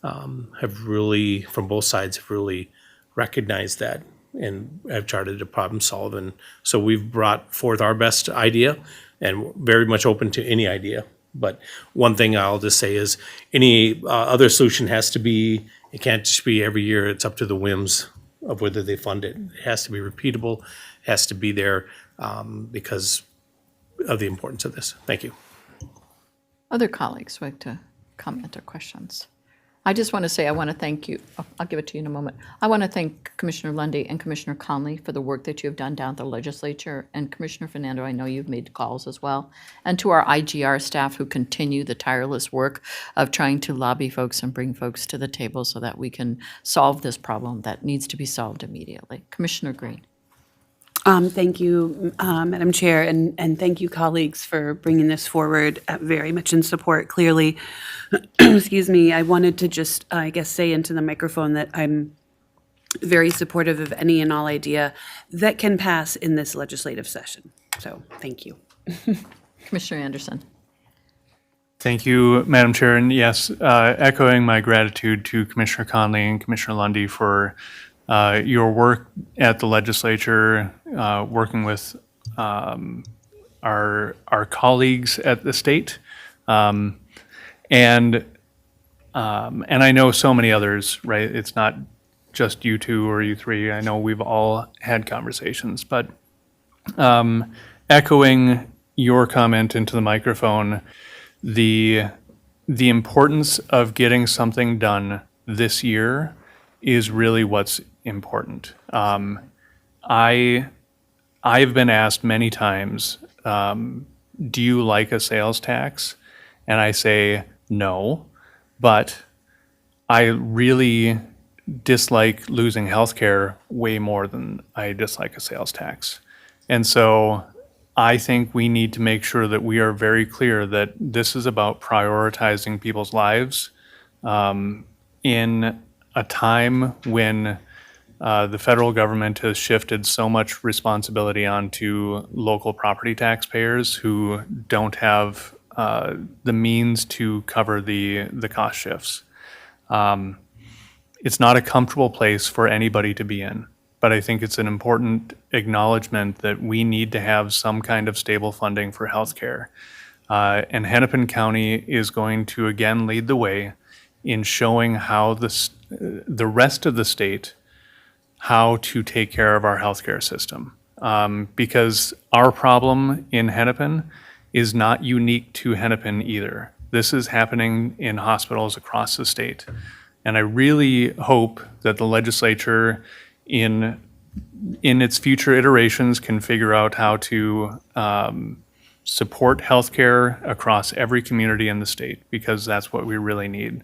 S8: have really, from both sides, have really recognized that and have charted a problem solving. So we've brought forth our best idea, and very much open to any idea. But one thing I'll just say is any other solution has to be, it can't just be every year, it's up to the whims of whether they fund it. It has to be repeatable, has to be there because of the importance of this. Thank you.
S1: Other colleagues would like to comment or questions? I just want to say, I want to thank you. I'll give it to you in a moment. I want to thank Commissioner Lundy and Commissioner Conley for the work that you have done down at the legislature. And Commissioner Fernando, I know you've made calls as well. And to our IGR staff who continue the tireless work of trying to lobby folks and bring folks to the table so that we can solve this problem that needs to be solved immediately. Commissioner Green.
S7: Thank you, Madam Chair, and thank you, colleagues, for bringing this forward, very much in support, clearly. Excuse me, I wanted to just, I guess, say into the microphone that I'm very supportive of any and all idea that can pass in this legislative session. So, thank you.
S1: Commissioner Anderson.
S6: Thank you, Madam Chair. And yes, echoing my gratitude to Commissioner Conley and Commissioner Lundy for your work at the legislature, working with our colleagues at the state, and I know so many others. Right, it's not just you two or you three. I know we've all had conversations, but echoing your comment into the microphone, the importance of getting something done this year is really what's important. I've been asked many times, do you like a sales tax? And I say no, but I really dislike losing healthcare way more than I dislike a sales tax. And so I think we need to make sure that we are very clear that this is about prioritizing people's lives in a time when the federal government has shifted so much responsibility onto local property taxpayers who don't have the means to cover the cost shifts. It's not a comfortable place for anybody to be in, but I think it's an important acknowledgement that we need to have some kind of stable funding for healthcare. And Hennepin County is going to again lead the way in showing how the rest of the state how to take care of our healthcare system. Because our problem in Hennepin is not unique to Hennepin either. This is happening in hospitals across the state. And I really hope that the legislature in its future iterations can figure out how to support healthcare across every community in the state, because that's what we really need.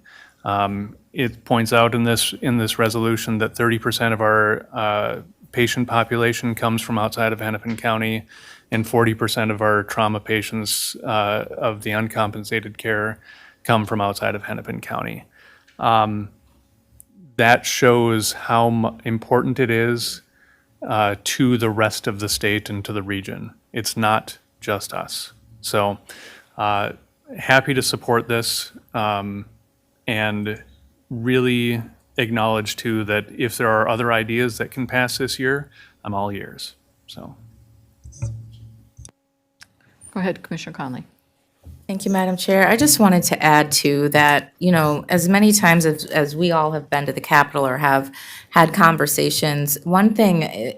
S6: It points out in this resolution that 30% of our patient population comes from outside of Hennepin County, and 40% of our trauma patients of the uncompensated care come from outside of Hennepin County. That shows how important it is to the rest of the state and to the region. It's not just us. So happy to support this. And really acknowledge too that if there are other ideas that can pass this year, I'm all ears. So.
S1: Go ahead, Commissioner Conley.
S9: Thank you, Madam Chair. I just wanted to add to that, as many times as we all have been to the Capitol or have had conversations, one thing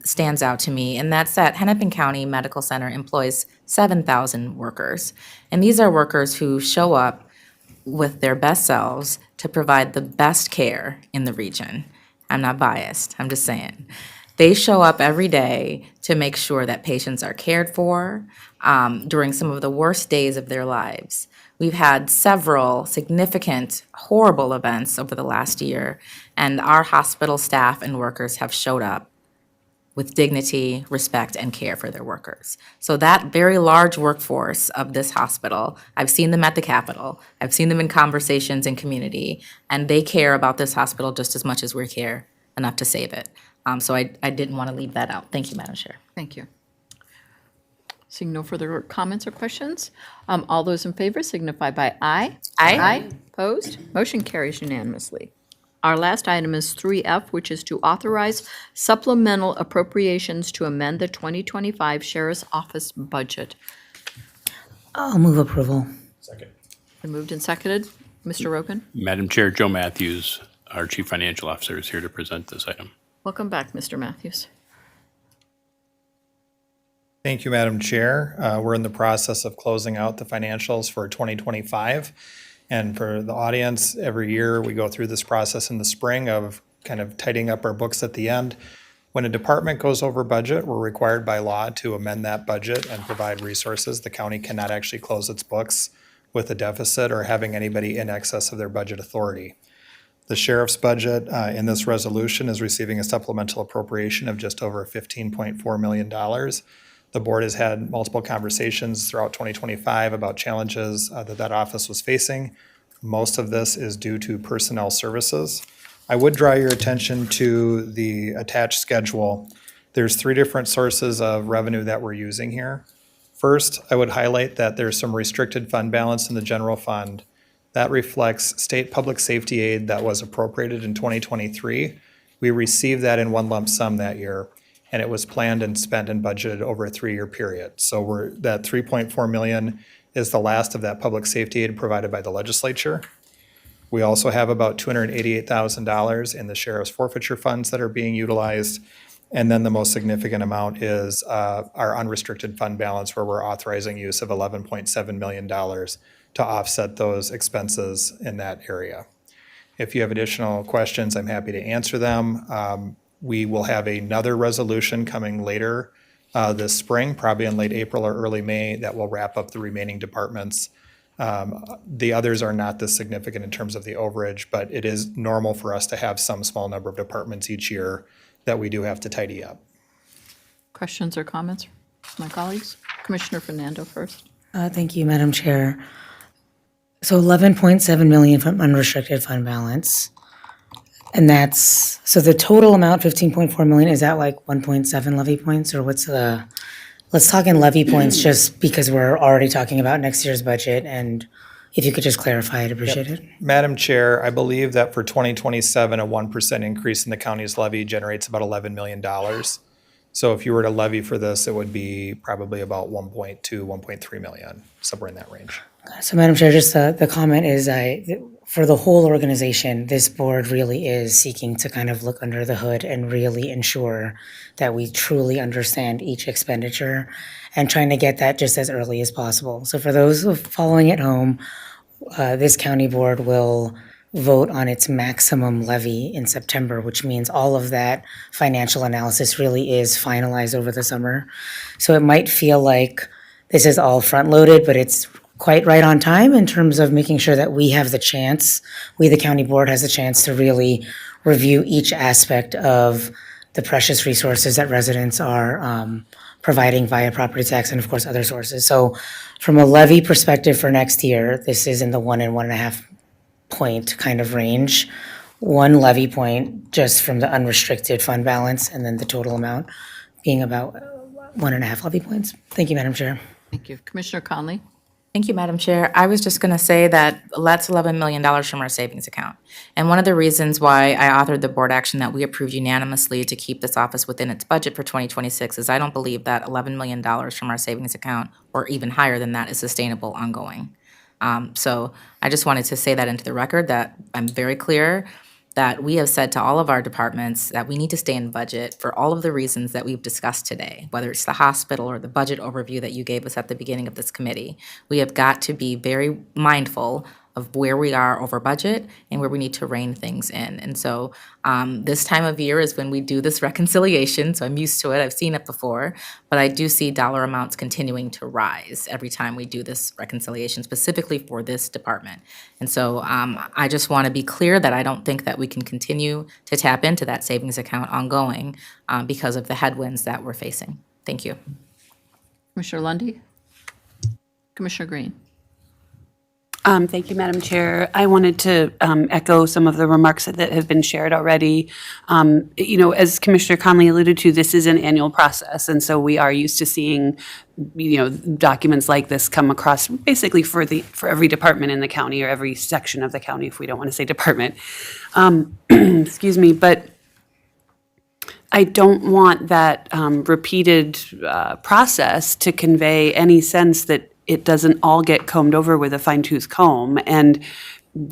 S9: stands out to me, and that's that Hennepin County Medical Center employs 7,000 workers. And these are workers who show up with their best selves to provide the best care in the region. I'm not biased, I'm just saying. They show up every day to make sure that patients are cared for during some of the worst days of their lives. We've had several significant, horrible events over the last year, and our hospital staff and workers have showed up with dignity, respect, and care for their workers. So that very large workforce of this hospital, I've seen them at the Capitol, I've seen them in conversations in community, and they care about this hospital just as much as we care enough to save it. So I didn't want to leave that out. Thank you, Madam Chair.
S1: Thank you. Seeing no further comments or questions, all those in favor signify by aye.
S9: Aye.
S1: Aye. Opposed? Motion carries unanimously. Our last item is 3F, which is to authorize supplemental appropriations to amend the 2025 Sheriff's Office budget.
S4: I'll move approval.
S1: Been moved and seconded. Mr. Rogan?
S10: Madam Chair, Joe Matthews, our Chief Financial Officer is here to present this item.
S1: Welcome back, Mr. Matthews.
S3: Thank you, Madam Chair. We're in the process of closing out the financials for 2025. And for the audience, every year we go through this process in the spring of kind of tidying up our books at the end. When a department goes over budget, we're required by law to amend that budget and provide resources. The county cannot actually close its books with a deficit or having anybody in excess of their budget authority. The sheriff's budget in this resolution is receiving a supplemental appropriation of just over $15.4 million. The board has had multiple conversations throughout 2025 about challenges that office was facing. Most of this is due to personnel services. I would draw your attention to the attached schedule. There's 3 different sources of revenue that we're using here. First, I would highlight that there's some restricted fund balance in the general fund. That reflects state public safety aid that was appropriated in 2023. We received that in one lump sum that year, and it was planned and spent and budgeted over a 3-year period. So that $3.4 million is the last of that public safety aid provided by the legislature. We also have about $288,000 in the sheriff's forfeiture funds that are being utilized. And then the most significant amount is our unrestricted fund balance, where we're authorizing use of $11.7 million to offset those expenses in that area. If you have additional questions, I'm happy to answer them. We will have another resolution coming later this spring, probably in late April or early May, that will wrap up the remaining departments. The others are not this significant in terms of the overage, but it is normal for us to have some small number of departments each year that we do have to tidy up.
S1: Questions or comments from my colleagues? Commissioner Fernando first.
S4: Thank you, Madam Chair. So 11.7 million from unrestricted fund balance. And so the total amount, 15.4 million, is that like 1.7 levy points, or let's talk in levy points just because we're already talking about next year's budget, and if you could just clarify, I'd appreciate it.
S3: Madam Chair, I believe that for 2027, a 1% increase in the county's levy generates about $11 million. So if you were to levy for this, it would be probably about 1.2, 1.3 million, somewhere in that range.
S4: So Madam Chair, just the comment is for the whole organization, this board really is seeking to kind of look under the hood and really ensure that we truly understand each expenditure and trying to get that just as early as possible. So for those following at home, this county board will vote on its maximum levy in September, which means all of that financial analysis really is finalized over the summer. So it might feel like this is all front-loaded, but it's quite right on time in terms of making sure that we have the chance, the county board has a chance to really review each aspect of the precious resources that residents are providing via property tax and of course other sources. So from a levy perspective for next year, this is in the 1 and 1.5 point kind of range. 1 levy point just from the unrestricted fund balance, and then the total amount being about 1.5 levy points. Thank you, Madam Chair.
S1: Thank you. Commissioner Conley?
S9: Thank you, Madam Chair. I was just going to say that that's $11 million from our savings account. And one of the reasons why I authored the board action that we approved unanimously to keep this office within its budget for 2026 is I don't believe that $11 million from our savings account, or even higher than that, is sustainable ongoing. So I just wanted to say that into the record, that I'm very clear that we have said to all of our departments that we need to stay in budget for all of the reasons that we've discussed today, whether it's the hospital or the budget overview that you gave us at the beginning of this committee. We have got to be very mindful of where we are over budget and where we need to rein things in. And so this time of year is when we do this reconciliation, so I'm used to it, I've seen it before, but I do see dollar amounts continuing to rise every time we do this reconciliation, specifically for this department. And so I just want to be clear that I don't think that we can continue to tap into that savings account ongoing because of the headwinds that we're facing. Thank you.
S1: Commissioner Lundy? Commissioner Green?
S7: Thank you, Madam Chair. I wanted to echo some of the remarks that have been shared already. As Commissioner Conley alluded to, this is an annual process, and so we are used to seeing, documents like this come across basically for every department in the county, or every section of the county, if we don't want to say department. Excuse me, but I don't want that repeated process to convey any sense that it doesn't all get combed over with a fine-tooth comb. And,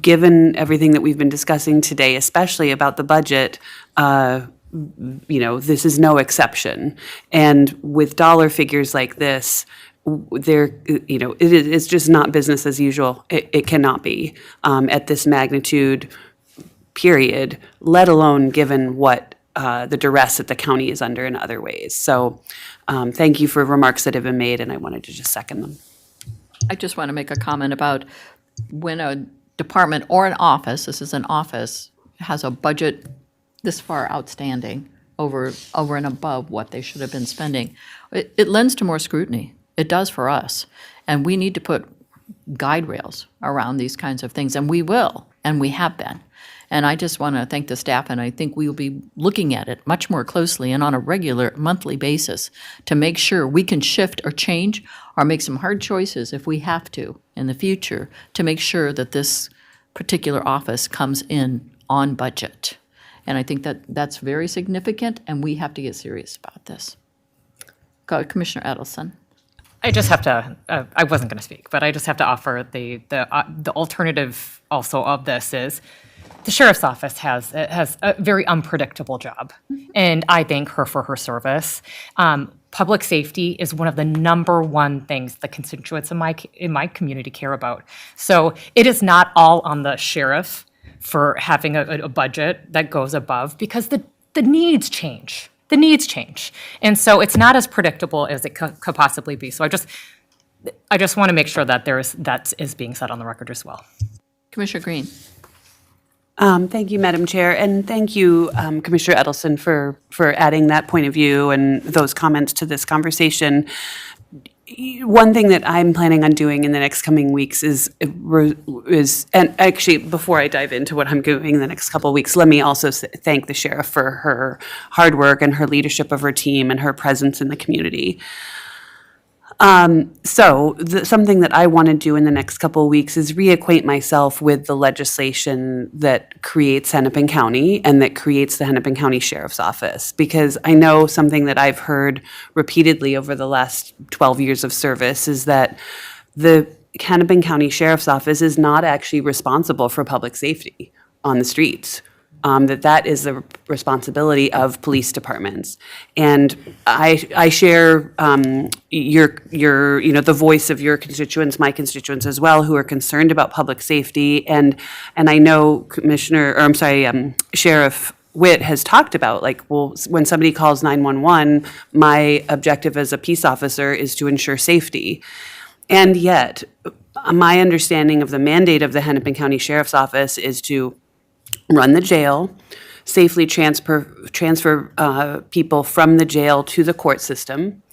S7: given everything that we've been discussing today, especially about the budget, this is no exception. And with dollar figures like this, it's just not business as usual. It cannot be at this magnitude, period, let alone given what the duress that the county is under in other ways. So thank you for remarks that have been made, and I wanted to just second them.
S1: I just want to make a comment about when a department or an office, this is an office, has a budget this far outstanding over and above what they should have been spending, it lends to more scrutiny. It does for us. And we need to put guide rails around these kinds of things, and we will, and we have been. And I just want to thank the staff, and I think we will be looking at it much more closely and on a regular monthly basis to make sure we can shift or change or make some hard choices if we have to in the future to make sure that this particular office comes in on budget. And I think that that's very significant, and we have to get serious about this. Go, Commissioner Edelson.
S5: I just have to, I wasn't going to speak, but I just have to offer the alternative also of this is the sheriff's office has a very unpredictable job, and I thank her for her service. Public safety is one of the number one things the constituents in my community care about. So it is not all on the sheriff for having a budget that goes above, because the needs change. The needs change. And so it's not as predictable as it could possibly be. So I just want to make sure that that is being said on the record as well.
S1: Commissioner Green.
S7: Thank you, Madam Chair, and thank you, Commissioner Edelson, for adding that point of view and those comments to this conversation. One thing that I'm planning on doing in the next coming weeks is, and actually, before I dive into what I'm doing in the next couple of weeks, let me also thank the sheriff for her hard work and her leadership of her team and her presence in the community. Something that I want to do in the next couple of weeks is reacquaint myself with the legislation that creates Hennepin County and that creates the Hennepin County Sheriff's Office, because I know something that I've heard repeatedly over the last 12 years of service is that the Hennepin County Sheriff's Office is not actually responsible for public safety on the streets. That is the responsibility of police departments. And I share the voice of your constituents, my constituents as well, who are concerned about public safety. And I know Sheriff Witt has talked about, when somebody calls 911, my objective as a peace officer is to ensure safety. And yet, my understanding of the mandate of the Hennepin County Sheriff's Office is to run the jail, safely transfer people from the jail to the court system,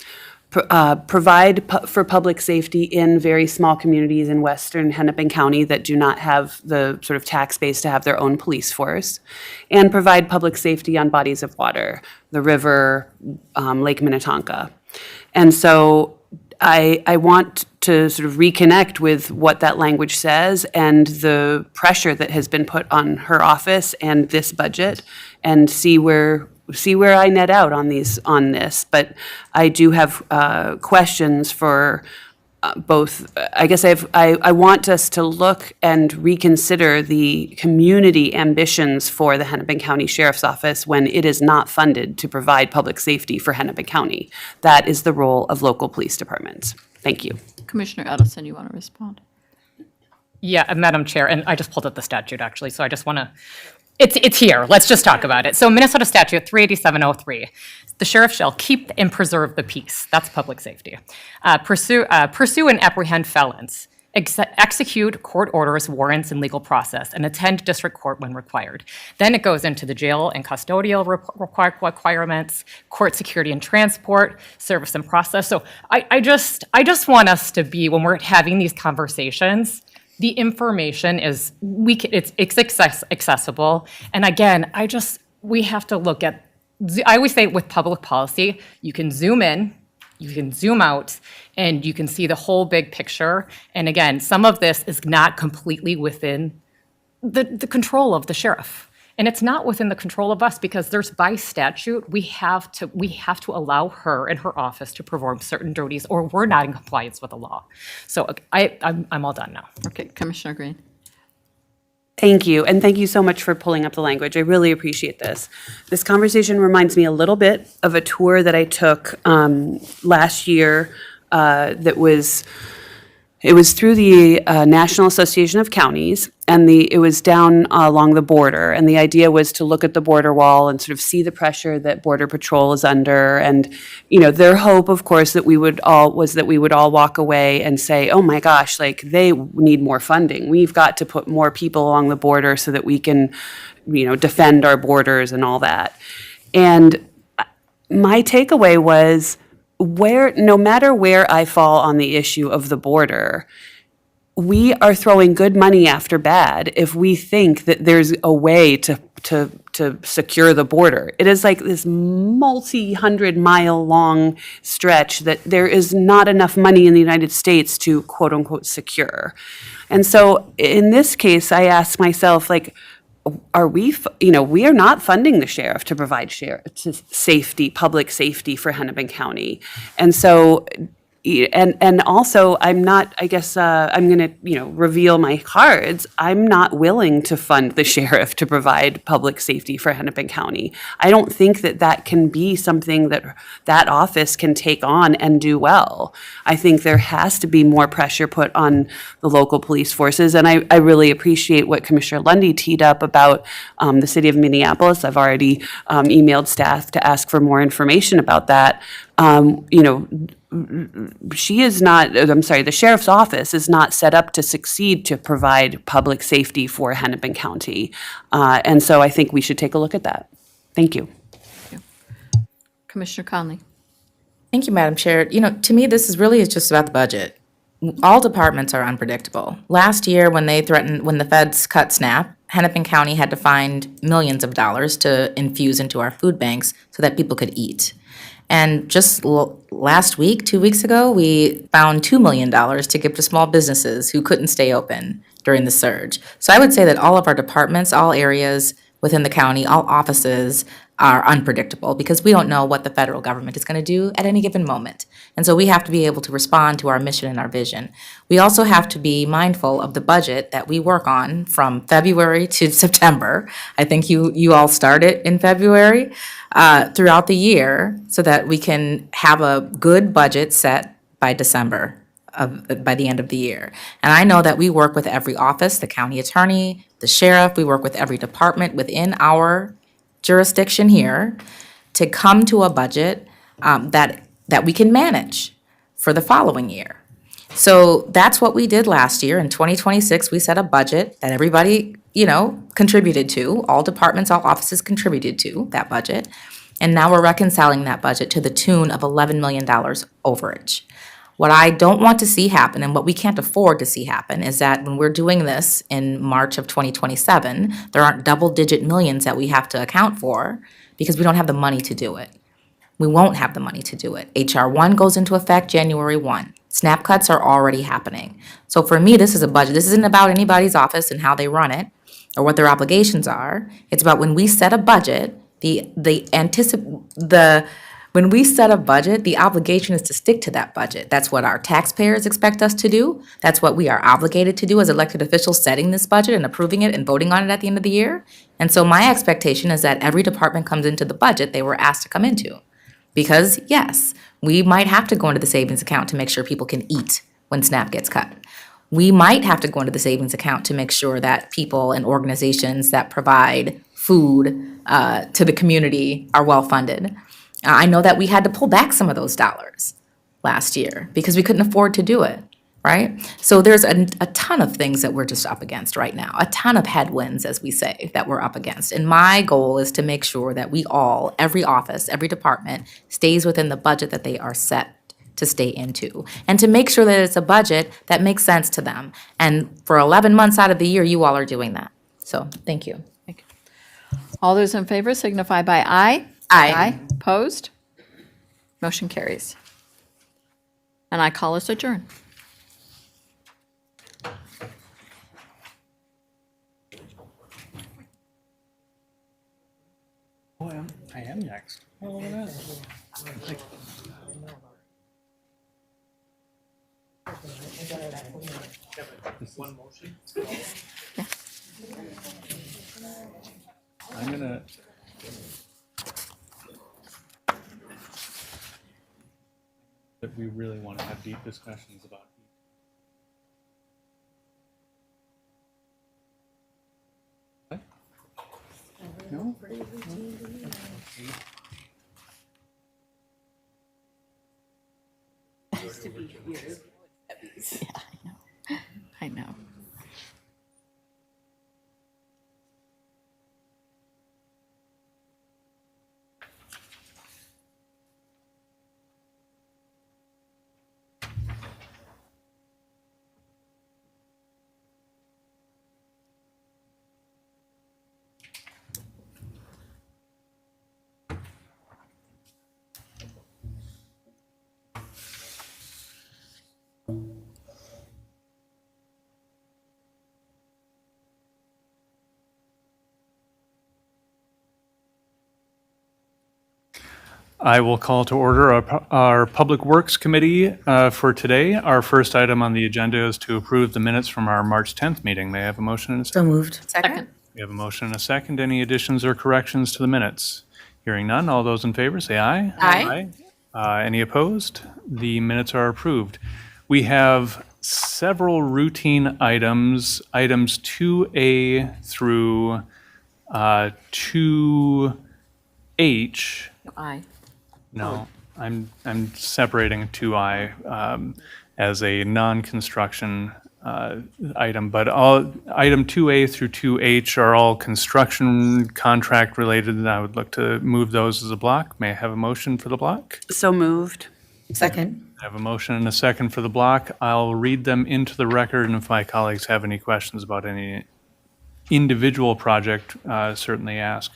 S7: provide for public safety in very small communities in western Hennepin County that do not have the sort of tax base to have their own police force, and provide public safety on bodies of water, the river, Lake Minnetonka. And so I want to sort of reconnect with what that language says and the pressure that has been put on her office and this budget, and see where I net out on this. But I do have questions for both. I guess I want us to look and reconsider the community ambitions for the Hennepin County Sheriff's Office when it is not funded to provide public safety for Hennepin County. That is the role of local police departments. Thank you.
S1: Commissioner Edelson, you want to respond?
S5: Yeah, Madam Chair, and I just pulled up the statute actually, so I just want to, it's here, let's just talk about it. So Minnesota Statute 38703, the sheriff shall keep and preserve the peace, that's public safety. Pursue and apprehend felons, execute court orders, warrants, and legal process, and attend district court when required. Then it goes into the jail and custodial requirements, court security and transport, service and process. So I just want us to be, when we're having these conversations, the information is, it's accessible. And again, we have to look at, I always say with public policy, you can zoom in, you can zoom out, and you can see the whole big picture. And again, some of this is not completely within the control of the sheriff. And it's not within the control of us, because there's, by statute, we have to allow her and her office to perform certain duties, or we're not in compliance with the law. So I'm all done now.
S1: Okay, Commissioner Green.
S7: Thank you, and thank you so much for pulling up the language. I really appreciate this. This conversation reminds me a little bit of a tour that I took last year it was through the National Association of Counties, and it was down along the border. And the idea was to look at the border wall and sort of see the pressure that Border Patrol is under. And, their hope, of course, that we would all walk away and say, oh my gosh, like they need more funding. We've got to put more people along the border so that we can, defend our borders and all that. And my takeaway was, no matter where I fall on the issue of the border, we are throwing good money after bad if we think that there's a way to secure the border. It is like this multi-hundred-mile long stretch that there is not enough money in the United States to quote-unquote secure. And so in this case, I asked myself, like, we are not funding the sheriff to provide public safety for Hennepin County. And so, and also, I'm not, I guess, I'm going to, reveal my cards. I'm not willing to fund the sheriff to provide public safety for Hennepin County. I don't think that can be something that office can take on and do well. I think there has to be more pressure put on the local police forces. And I really appreciate what Commissioner Lundy teed up about the city of Minneapolis. I've already emailed staff to ask for more information about that. The sheriff's office is not set up to succeed to provide public safety for Hennepin County. And so I think we should take a look at that. Thank you.
S1: Commissioner Conley.
S9: Thank you, Madam Chair. To me, this is just about the budget. All departments are unpredictable. Last year, when the feds cut SNAP, Hennepin County had to find millions of dollars to infuse into our food banks so that people could eat. And just last week, 2 weeks ago, we found $2 million to give to small businesses who couldn't stay open during the surge. So I would say that all of our departments, all areas within the county, all offices are unpredictable because we don't know what the federal government is going to do at any given moment. And so we have to be able to respond to our mission and our vision. We also have to be mindful of the budget that we work on from February to September. I think you all started in February throughout the year so that we can have a good budget set by December. By the end of the year. And I know that we work with every office, the county attorney, the sheriff, we work with every department within our jurisdiction here to come to a budget that we can manage for the following year. So that's what we did last year. In 2026, we set a budget that everybody, contributed to. All departments, all offices contributed to that budget. And now we're reconciling that budget to the tune of $11 million overage. What I don't want to see happen and what we can't afford to see happen is that when we're doing this in March of 2027, there aren't double-digit millions that we have to account for because we don't have the money to do it. We won't have the money to do it. HR 1 goes into effect January 1. SNAP cuts are already happening. So for me, this is a budget. This isn't about anybody's office and how they run it or what their obligations are. It's about when we set a budget, when we set a budget, the obligation is to stick to that budget. That's what our taxpayers expect us to do. That's what we are obligated to do as elected officials, setting this budget and approving it and voting on it at the end of the year. And so my expectation is that every department comes into the budget they were asked to come into. Because yes, we might have to go into the savings account to make sure people can eat when SNAP gets cut. We might have to go into the savings account to make sure that people and organizations that provide food to the community are well funded. I know that we had to pull back some of those dollars last year because we couldn't afford to do it, right? So there's a ton of things that we're just up against right now, a ton of headwinds, as we say, that we're up against. And my goal is to make sure that every office, every department, stays within the budget that they are set to stay into, and to make sure that it's a budget that makes sense to them. And for 11 months out of the year, you all are doing that. So thank you.
S1: All those in favor signify by aye.
S9: Aye.
S1: Opposed? Motion carries. And I call us adjourned.
S8: I am next. Oh, look at that. One motion?
S1: Yeah.
S6: I'm gonna. That we really want to have deep discussions about. What? No?
S1: I know.
S6: I will call to order our Public Works Committee for today. Our first item on the agenda is to approve the minutes from our March 10th meeting. May I have a motion and a
S4: So
S6: second?
S4: moved.
S1: Second.
S6: We have a motion and a second. Any additions or corrections to the minutes? Hearing none, all those in favor say aye.
S11: Aye.
S6: Any opposed? The minutes are approved. We have several routine items, items 2A through 2H.
S1: Aye.
S6: No, I'm separating 2I as a non-construction item, but item 2A through 2H are all construction contract related, and I would look to move those as a block. May I have a motion for the block?
S7: So moved.
S4: Second.
S6: I have a motion and a second for the block. I'll read them into the record, and if my colleagues have any questions about any individual project, certainly ask.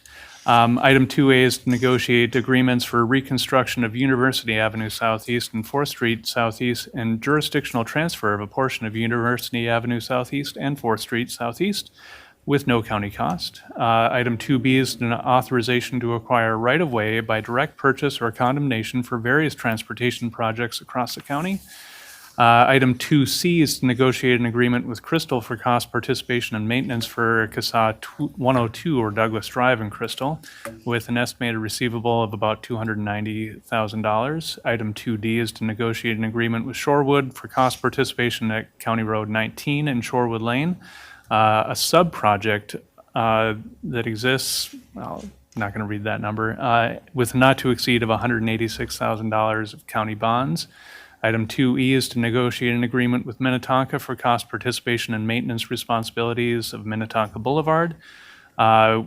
S6: Item 2A is to negotiate agreements for reconstruction of University Avenue Southeast and 4th Street Southeast and jurisdictional transfer of a portion of University Avenue Southeast and 4th Street Southeast with no county cost. Item 2B is an authorization to acquire right-of-way by direct purchase or condemnation for various transportation projects across the county. Item 2C is to negotiate an agreement with Crystal for cost participation and maintenance for CASA 102 or Douglas Drive in Crystal with an estimated receivable of about $290,000. Item 2D is to negotiate an agreement with Shorewood for cost participation at County Road 19 and Shorewood Lane. A sub-project that exists, well, I'm not going to read that number, with not to exceed of $186,000 of county bonds. Item 2E is to negotiate an agreement with Minnetonka for cost participation and maintenance responsibilities of Minnetonka Boulevard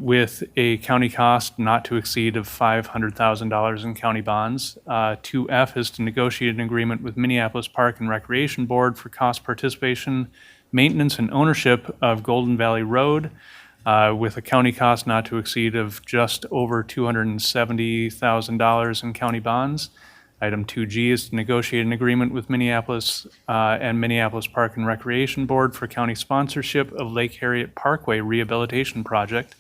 S6: with a county cost not to exceed of $500,000 in county bonds. 2F is to negotiate an agreement with Minneapolis Park and Recreation Board for cost participation, maintenance, and ownership of Golden Valley Road with a county cost not to exceed of just over $270,000 in county bonds. Item 2G is to negotiate an agreement with Minneapolis and Minneapolis Park and Recreation Board for county sponsorship of Lake Harriet Parkway Rehabilitation Project,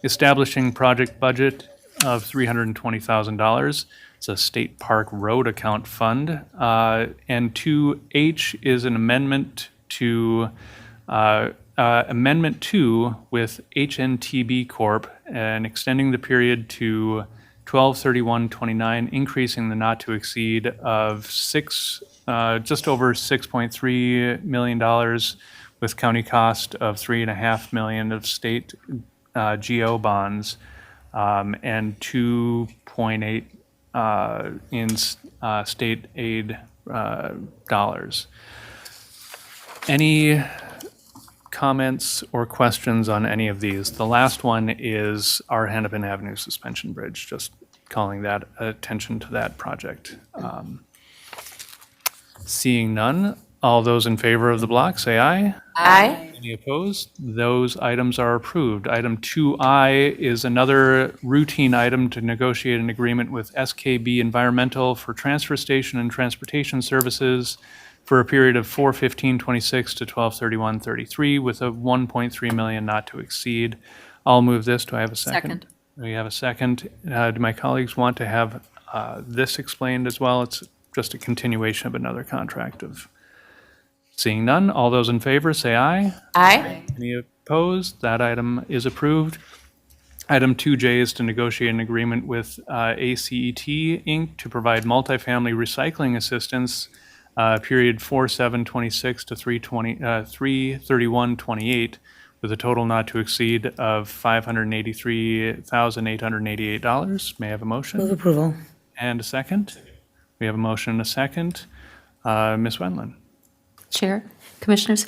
S6: establishing project budget of $320,000. It's a state park road account fund. And 2H is an amendment to Amendment 2 with HNTB Corp. And extending the period to 12/31/29, increasing the not to exceed of just over $6.3 million with county cost of $3.5 million of state GO bonds and 2.8 in state aid dollars. Any comments or questions on any of these? The last one is our Hennepin Avenue Suspension Bridge, just calling that attention to that project. Seeing none, all those in favor of the block say aye.
S11: Aye.
S6: Any opposed? Those items are approved. Item 2I is another routine item to negotiate an agreement with SKB Environmental for transfer station and transportation services for a period of 4/15/26 to 12/31/33 with a $1.3 million not to exceed. I'll move this. Do I have a second?
S1: Second.
S6: We have a second. Do my colleagues want to have this explained as well? It's just a continuation of another contract of. Seeing none, all those in favor say aye.
S11: Aye.
S6: Any opposed? That item is approved. Item 2J is to negotiate an agreement with ACET Inc. to provide multifamily recycling assistance, period 4/7/26 to 3/31/28, with a total not to exceed of $583,888. May I have a motion?
S4: Move approval.
S6: And a second? We have a motion and a second. Ms. Wendland?
S2: Chair, Commissioners,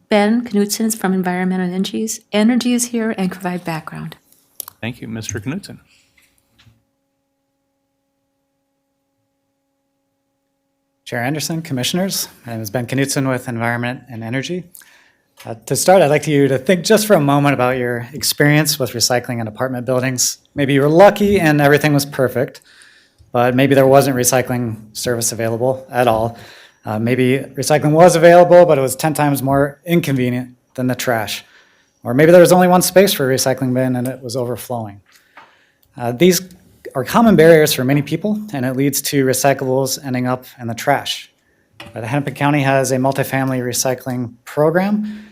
S2: Ben Knudsen from Environmental Energy is here and provide background.
S6: Thank you. Mr. Knudsen?
S13: Chair Anderson, Commissioners, my name is Ben Knudsen with Environment and Energy. To start, I'd like you to think just for a moment about your experience with recycling in apartment buildings. Maybe you were lucky and everything was perfect, but maybe there wasn't recycling service available at all. Maybe recycling was available, but it was 10 times more inconvenient than the trash. Or maybe there was only one space for a recycling bin and it was overflowing. These are common barriers for many people, and it leads to recyclables ending up in the trash. The Hennepin County has a multifamily recycling program.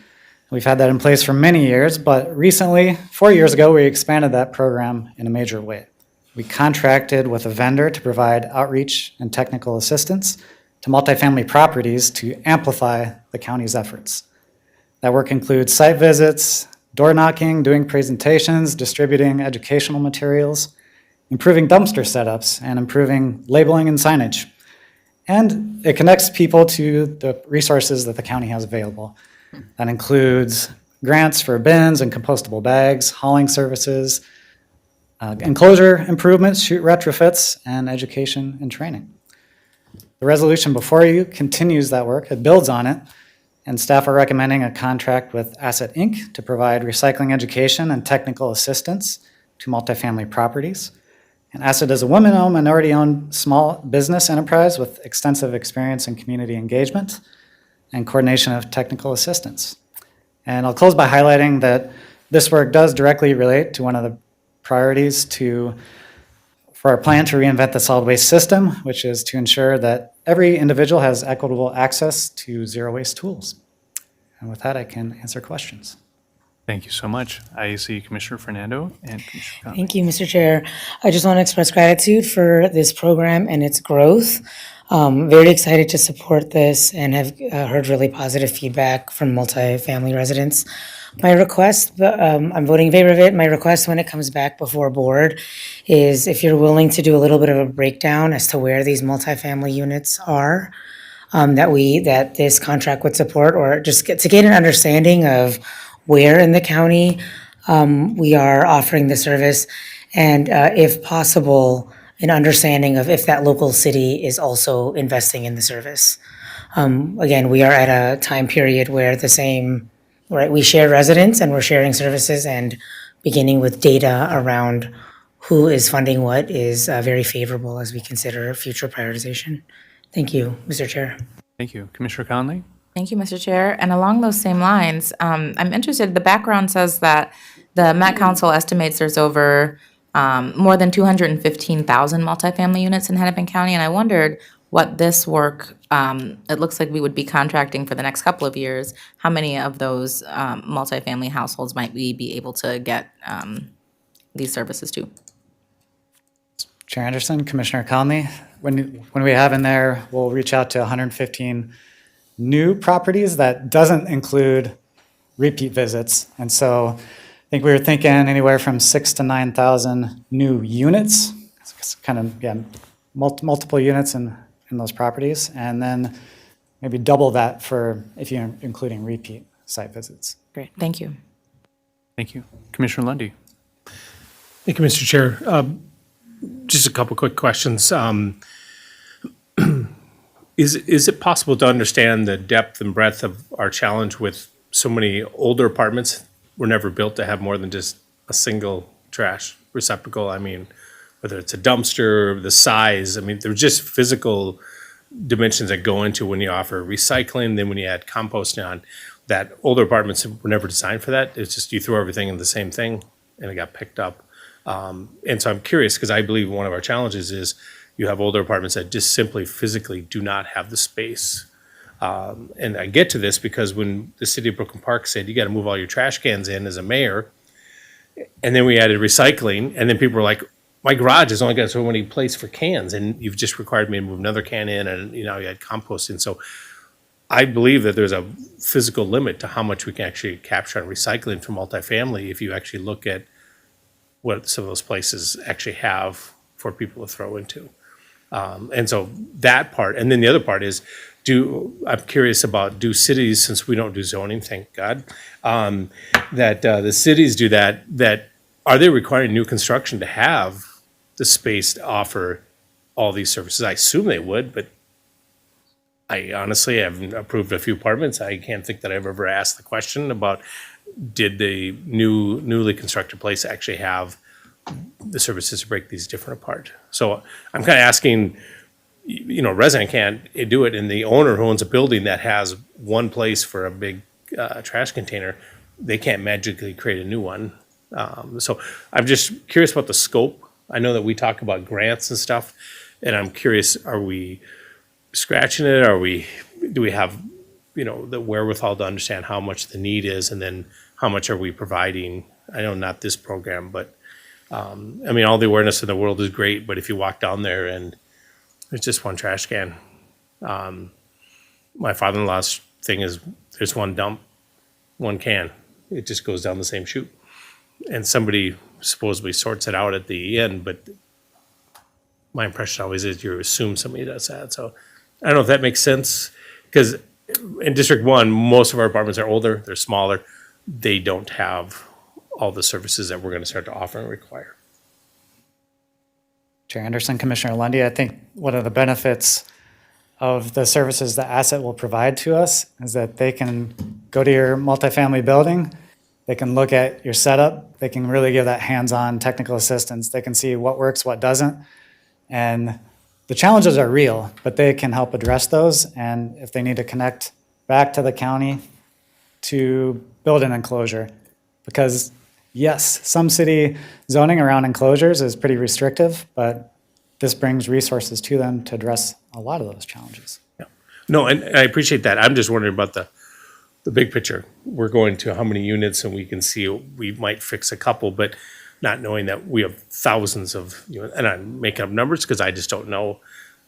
S13: We've had that in place for many years, but recently, 4 years ago, we expanded that program in a major way. We contracted with a vendor to provide outreach and technical assistance to multifamily properties to amplify the county's efforts. That work includes site visits, door knocking, doing presentations, distributing educational materials, improving dumpster setups, and improving labeling and signage. And it connects people to the resources that the county has available. That includes grants for bins and compostable bags, hauling services, enclosure improvements, chute retrofits, and education and training. The resolution before you continues that work. It builds on it, and staff are recommending a contract with Asset Inc. to provide recycling education and technical assistance to multifamily properties. And Asset is a women-owned, minority-owned small business enterprise with extensive experience in community engagement and coordination of technical assistance. And I'll close by highlighting that this work does directly relate to one of the priorities for our plan to reinvent the solid waste system, which is to ensure that every individual has equitable access to zero waste tools. And with that, I can answer questions.
S6: Thank you so much. I see Commissioner Fernando and Commissioner Conley.
S4: Thank you, Mr. Chair. I just want to express gratitude for this program and its growth. Very excited to support this and have heard really positive feedback from multifamily residents. My request, I'm voting in favor of it. My request when it comes back before board is if you're willing to do a little bit of a breakdown as to where these multifamily units are, that this contract would support, or just to get an understanding of where in the county we are offering the service, and if possible, an understanding of if that local city is also investing in the service. Again, we are at a time period where we share residents and we're sharing services, and beginning with data around who is funding what is very favorable as we consider future prioritization. Thank you, Mr. Chair.
S6: Thank you. Commissioner Conley?
S9: Thank you, Mr. Chair. And along those same lines, I'm interested, the background says that the Met Council estimates there's over more than 215,000 multifamily units in Hennepin County, and I wondered what this work, it looks like we would be contracting for the next couple of years. How many of those multifamily households might we be able to get these services to?
S13: Chair Anderson, Commissioner Conley, when we have in there, we'll reach out to 115 new properties. That doesn't include repeat visits. And so I think we were thinking anywhere from 6,000 to 9,000 new units. It's kind of, multiple units in those properties. And then maybe double that for if you're including repeat site visits.
S9: Great, thank you.
S6: Thank you. Commissioner Lundy?
S8: Thank you, Mr. Chair. Just a couple quick questions. Is it possible to understand the depth and breadth of our challenge with so many older apartments were never built to have more than just a single trash receptacle? I mean, whether it's a dumpster, the size, I mean, they're just physical dimensions that go into when you offer recycling, then when you add composting on, that older apartments were never designed for that. It's just you throw everything in the same thing and it got picked up. And so I'm curious, because I believe one of our challenges is you have older apartments that just simply physically do not have the space And I get to this because when the city of Brooklyn Park said, you got to move all your trash cans in as a mayor, and then we added recycling, and then people were like, my garage has only got so many places for cans, and you've just required me to move another can in, and you had composting. So I believe that there's a physical limit to how much we can actually capture on recycling for multifamily if you actually look at what some of those places actually have for people to throw into. And so that part, and then the other part is, I'm curious about, do cities, since we don't do zoning, thank God, that the cities do that, are they requiring new construction to have the space to offer all these services? I assume they would, but I honestly have approved a few apartments. I can't think that I've ever asked the question about, did the newly constructed place actually have the services to break these different apart? So I'm kind of asking, a resident can't do it, and the owner who owns a building that has one place for a big trash container, they can't magically create a new one. So I'm just curious about the scope. I know that we talk about grants and stuff, and I'm curious, are we scratching it? Do we have, the wherewithal to understand how much the need is, and then how much are we providing? I know not this program, but all the awareness in the world is great, but if you walk down there and there's just one trash can. My father-in-law's thing is, there's one dump, one can. It just goes down the same chute. And somebody supposedly sorts it out at the end, but my impression always is you assume somebody does that. So I don't know if that makes sense, because in District 1, most of our apartments are older, they're smaller. They don't have all the services that we're going to start to offer and require.
S13: Chair Anderson, Commissioner Lundy, I think one of the benefits of the services that Asset will provide to us is that they can go to your multifamily building, they can look at your setup, they can really give that hands-on technical assistance, they can see what works, what doesn't, and the challenges are real, but they can help address those, and if they need to connect back to the county to build an enclosure, because yes, some city zoning around enclosures is pretty restrictive, but this brings resources to them to address a lot of those challenges.
S8: Yeah. No, and I appreciate that. I'm just wondering about the big picture. We're going to how many units, and we can see we might fix a couple, but not knowing that we have thousands of, and I'm making up numbers because I just don't know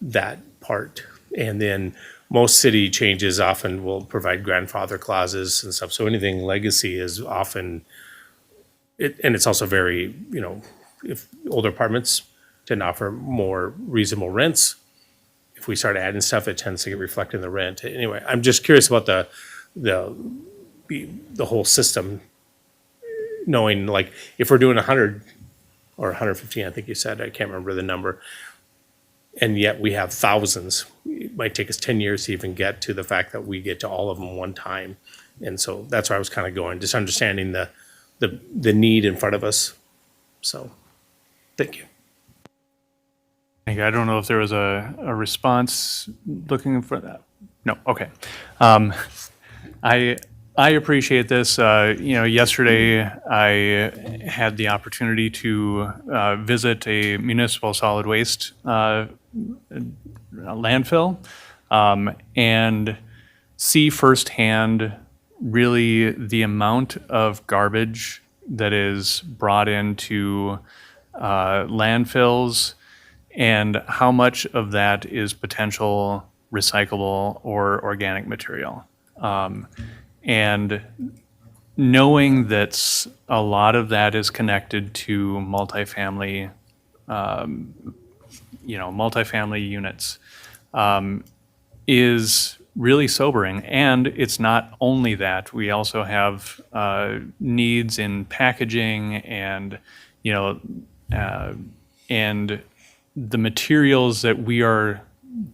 S8: that part. And then most city changes often will provide grandfather clauses and stuff. So anything legacy is often, and it's also very, if older apartments tend to offer more reasonable rents, if we start adding stuff, it tends to get reflected in the rent. Anyway, I'm just curious about the whole system, knowing, like, if we're doing 100 or 115, I think you said, I can't remember the number, and yet we have thousands, it might take us 10 years to even get to the fact that we get to all of them one time. And so that's where I was kind of going, just understanding the need in front of us. So, thank you.
S6: Thank you. I don't know if there was a response looking for that. No, okay. I appreciate this. Yesterday I had the opportunity to visit a municipal solid waste landfill and see firsthand really the amount of garbage that is brought into landfills and how much of that is potential recyclable or organic material. And knowing that a lot of that is connected to multifamily, multifamily units, is really sobering. And it's not only that. We also have needs in packaging and, and the materials that we are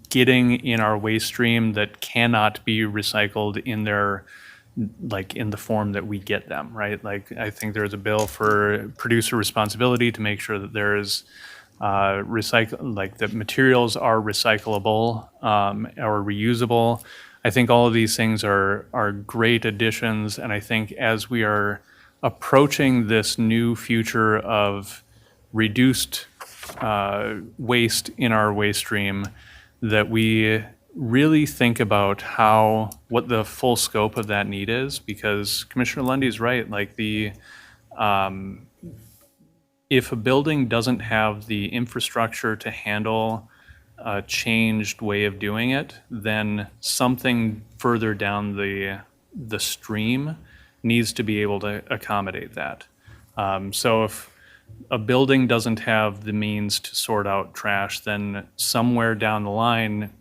S6: getting in our waste stream that cannot be recycled in their, like, in the form that we get them, right? Like, I think there's a bill for producer responsibility to make sure that there is that materials are recyclable or reusable. I think all of these things are great additions, and I think as we are approaching this new future of reduced waste in our waste stream, that we really think about what the full scope of that need is, because Commissioner Lundy is right, like if a building doesn't have the infrastructure to handle a changed way of doing it, then something further down the stream needs to be able to accommodate that. So if a building doesn't have the means to sort out trash, then somewhere down the line,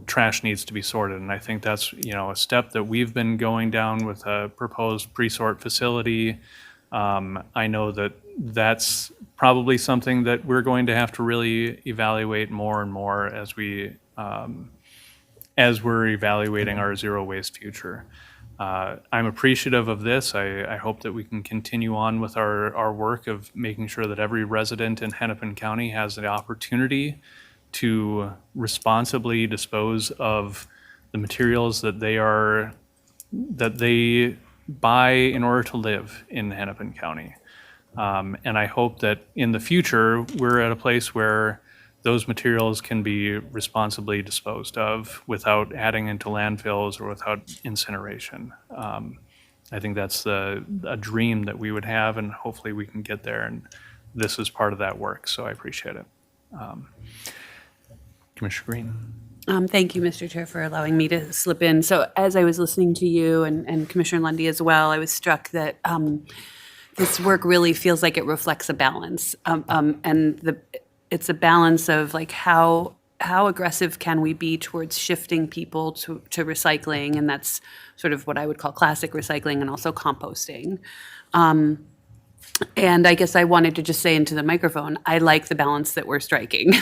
S6: trash needs to be sorted. And I think that's, a step that we've been going down with a proposed pre-sort facility. I know that that's probably something that we're going to have to really evaluate more and more as we're evaluating our zero waste future. I'm appreciative of this. I hope that we can continue on with our work of making sure that every resident in Hennepin County has the opportunity to responsibly dispose of the materials that they buy in order to live in Hennepin County. And I hope that in the future, we're at a place where those materials can be responsibly disposed of without adding into landfills or without incineration. I think that's a dream that we would have, and hopefully we can get there. And this is part of that work, so I appreciate it. Commissioner Green.
S7: Thank you, Mr. Chair, for allowing me to slip in. So as I was listening to you and Commissioner Lundy as well, I was struck that this work really feels like it reflects a balance. It's a balance of like how aggressive can we be towards shifting people to recycling, and that's sort of what I would call classic recycling, and also composting. And I guess I wanted to just say into the microphone, I like the balance that we're striking.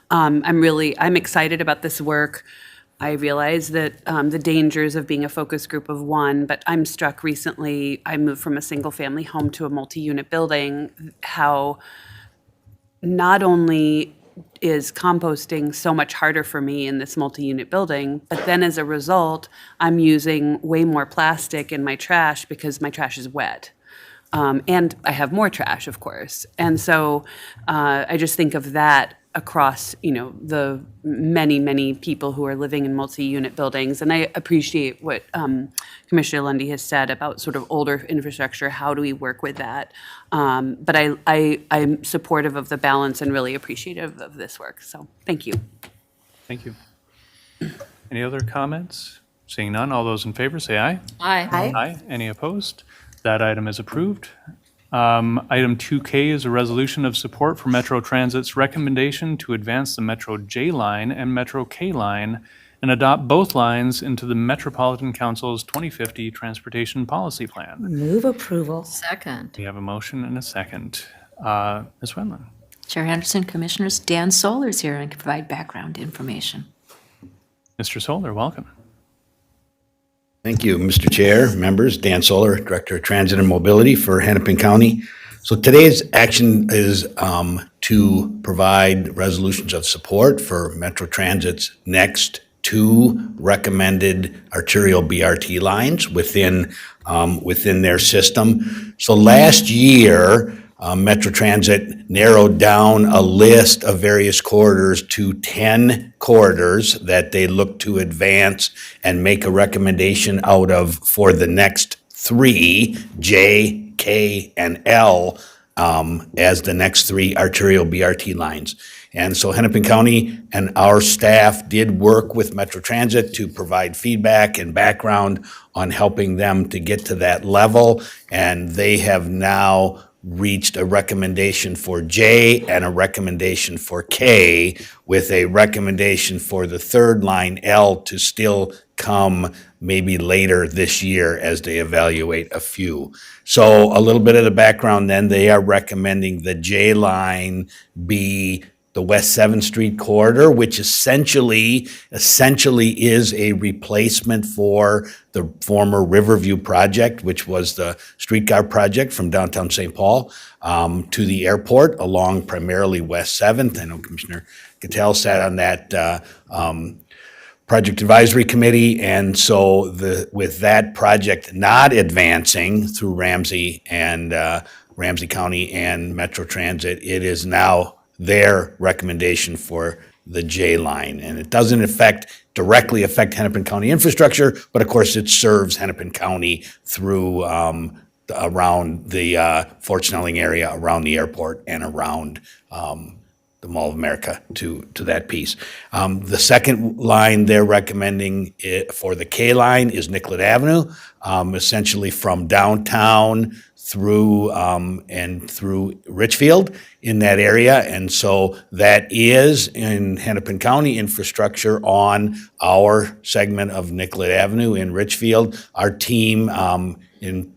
S7: I'm excited about this work. I realize that the dangers of being a focus group of one, but I'm struck recently, I moved from a single family home to a multi-unit building, how not only is composting so much harder for me in this multi-unit building, but then as a result, I'm using way more plastic in my trash because my trash is wet. And I have more trash, of course. And so I just think of that across, the many, many people who are living in multi-unit buildings. And I appreciate what Commissioner Lundy has said about sort of older infrastructure. How do we work with that? But I'm supportive of the balance and really appreciative of this work. So thank you.
S6: Thank you. Any other comments? Seeing none, all those in favor say aye.
S1: Aye.
S6: Aye. Any opposed? That item is approved. Item 2K is a resolution of support for Metro Transit's recommendation to advance the Metro J line and Metro K line and adopt both lines into the Metropolitan Council's 2050 Transportation Policy Plan.
S4: Move approval.
S1: Second.
S6: We have a motion and a second. Ms. Wendland.
S2: Chair Henderson, Commissioners, Dan Solar is here and can provide background information.
S6: Mr. Solar, welcome.
S14: Thank you, Mr. Chair, members. Dan Solar, Director of Transit and Mobility for Hennepin County. So today's action is to provide resolutions of support for Metro Transit's next two recommended arterial BRT lines within their system. So last year, Metro Transit narrowed down a list of various corridors to 10 corridors that they look to advance and make a recommendation out of for the next three, J, K, and L, as the next three arterial BRT lines. And so Hennepin County and our staff did work with Metro Transit to provide feedback and background on helping them to get to that level. And they have now reached a recommendation for J and a recommendation for K, with a recommendation for the third line, L, to still come maybe later this year as they evaluate a few. So a little bit of the background then, they are recommending the J line be the West 7th Street corridor, which essentially is a replacement for the former Riverview project, which was the streetcar project from downtown St. Paul to the airport along primarily West 7th. I know Commissioner Cattell sat on that project advisory committee, and so with that project not advancing through Ramsey County and Metro Transit, it is now their recommendation for the J line. And it doesn't directly affect Hennepin County infrastructure, but of course it serves Hennepin County through around the Fort Snelling area, around the airport, and around the Mall of America to that piece. The second line they're recommending for the K line is Nicollet Avenue, essentially from downtown through and through Richfield in that area. And so that is in Hennepin County infrastructure on our segment of Nicollet Avenue in Richfield. Our team in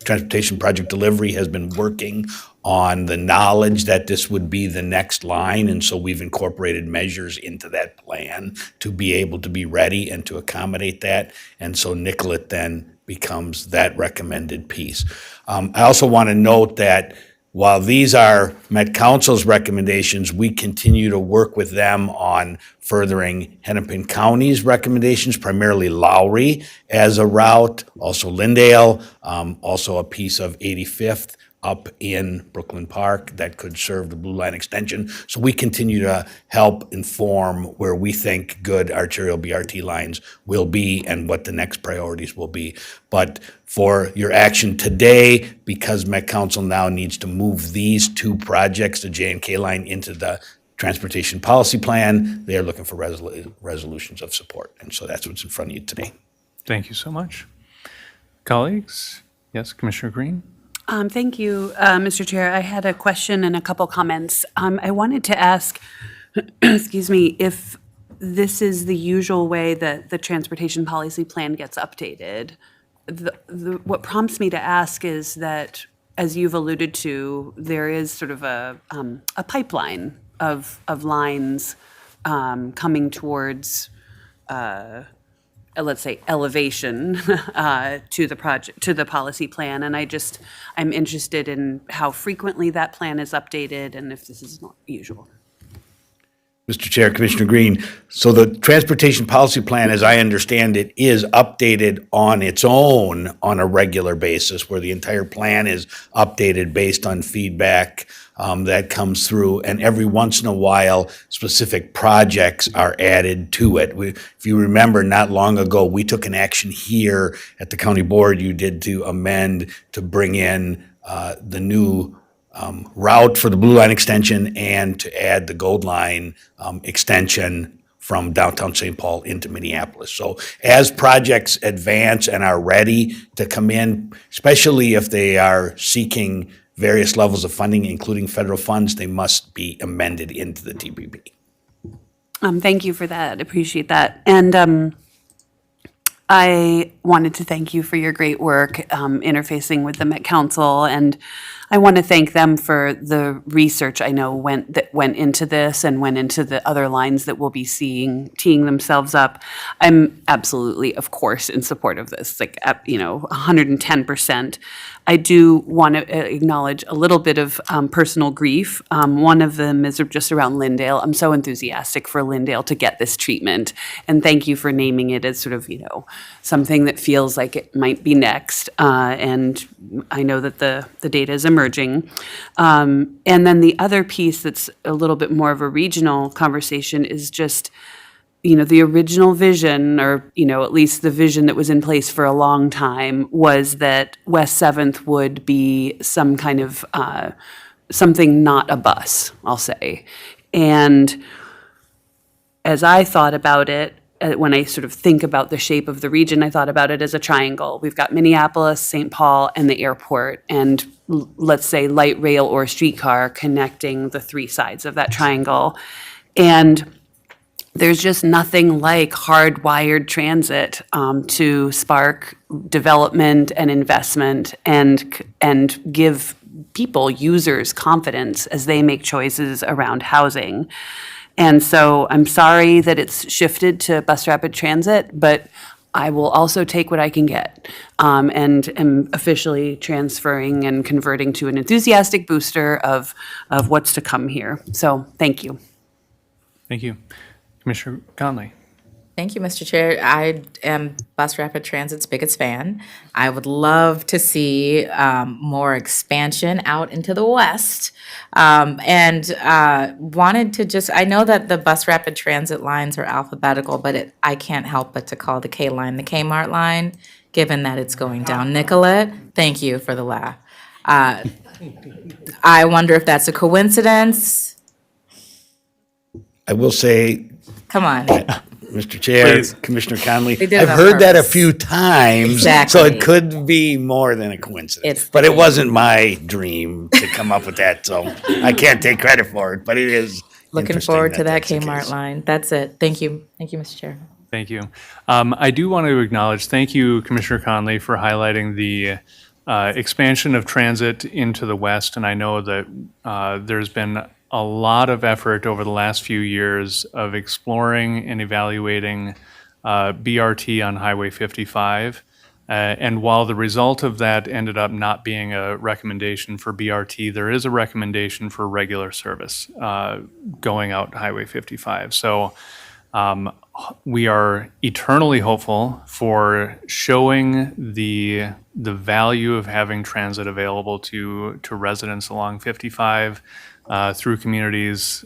S14: Transportation Project Delivery has been working on the knowledge that this would be the next line, and so we've incorporated measures into that plan to be able to be ready and to accommodate that, and so Nicollet then becomes that recommended piece. I also want to note that while these are Met Council's recommendations, we continue to work with them on furthering Hennepin County's recommendations, primarily Lowry as a route, also Lindale, also a piece of 85th up in Brooklyn Park that could serve the Blue Line extension. So we continue to help inform where we think good arterial BRT lines will be and what the next priorities will be. But for your action today, because Met Council now needs to move these two projects, the J and K line, into the Transportation Policy Plan, they are looking for resolutions of support. And so that's what's in front of you today.
S6: Thank you so much. Colleagues? Yes, Commissioner Green?
S7: Thank you, Mr. Chair. I had a question and a couple comments. I wanted to ask, excuse me, if this is the usual way that the Transportation Policy Plan gets updated. What prompts me to ask is that, as you've alluded to, there is sort of a pipeline of lines coming towards let's say, elevation to the project, to the policy plan. And I'm interested in how frequently that plan is updated and if this is not usual.
S14: Mr. Chair, Commissioner Green, so the Transportation Policy Plan, as I understand it, is updated on its own on a regular basis, where the entire plan is updated based on feedback that comes through, and every once in a while, specific projects are added to it. If you remember, not long ago, we took an action here at the county board, you did, to amend to bring in the new route for the Blue Line extension and to add the Gold Line extension from downtown St. Paul into Minneapolis. So as projects advance and are ready to come in, especially if they are seeking various levels of funding, including federal funds, they must be amended into the TPP.
S7: Thank you for that. Appreciate that. And I wanted to thank you for your great work interfacing with the Met Council, and I want to thank them for the research I know went into this and went into the other lines that we'll be teeing themselves up. I'm absolutely, of course, in support of this, 110%. I do want to acknowledge a little bit of personal grief. One of them is just around Lindale. I'm so enthusiastic for Lindale to get this treatment, and thank you for naming it as sort of, something that feels like it might be next. And I know that the data is emerging. And then the other piece that's a little bit more of a regional conversation is just, the original vision, or, at least the vision that was in place for a long time, was that West 7th would be some kind of, something not a bus, I'll say. And as I thought about it, when I sort of think about the shape of the region, I thought about it as a triangle. We've got Minneapolis, St. Paul, and the airport, and let's say light rail or streetcar connecting the three sides of that triangle. And there's just nothing like hardwired transit to spark development and investment and give people, users, confidence as they make choices around housing. And so I'm sorry that it's shifted to bus rapid transit, but I will also take what I can get, and am officially transferring and converting to an enthusiastic booster of what's to come here. So thank you.
S6: Thank you. Commissioner Conley?
S9: Thank you, Mr. Chair. I am Bus Rapid Transit's biggest fan. I would love to see more expansion out into the west. And wanted to just, I know that the Bus Rapid Transit lines are alphabetical, but I can't help but to call the K line the Kmart line, given that it's going down Nicollet. Thank you for the laugh. I wonder if that's a coincidence.
S14: I will say,
S9: Come on.
S14: Mr. Chair,
S8: Please.
S14: Commissioner Conley,
S9: They did it
S14: I've
S9: on
S14: heard that a
S9: purpose.
S14: few times, so
S9: Exactly.
S14: it could be more than a coincidence.
S9: It's the
S14: But it
S9: game.
S14: wasn't my dream to come up with that, so I can't take credit for it, but it is
S9: Looking
S14: interesting
S9: forward to that
S14: that's the
S9: Kmart
S14: case.
S9: line. That's it. Thank you. Thank you, Mr. Chair.
S6: Thank you. I do want to acknowledge, thank you, Commissioner Conley, for highlighting the expansion of transit into the west. And I know that there's been a lot of effort over the last few years of exploring and evaluating BRT on Highway 55. And while the result of that ended up not being a recommendation for BRT, there is a recommendation for regular service going out Highway 55. So we are eternally hopeful for showing the value of having transit available to residents along 55 through communities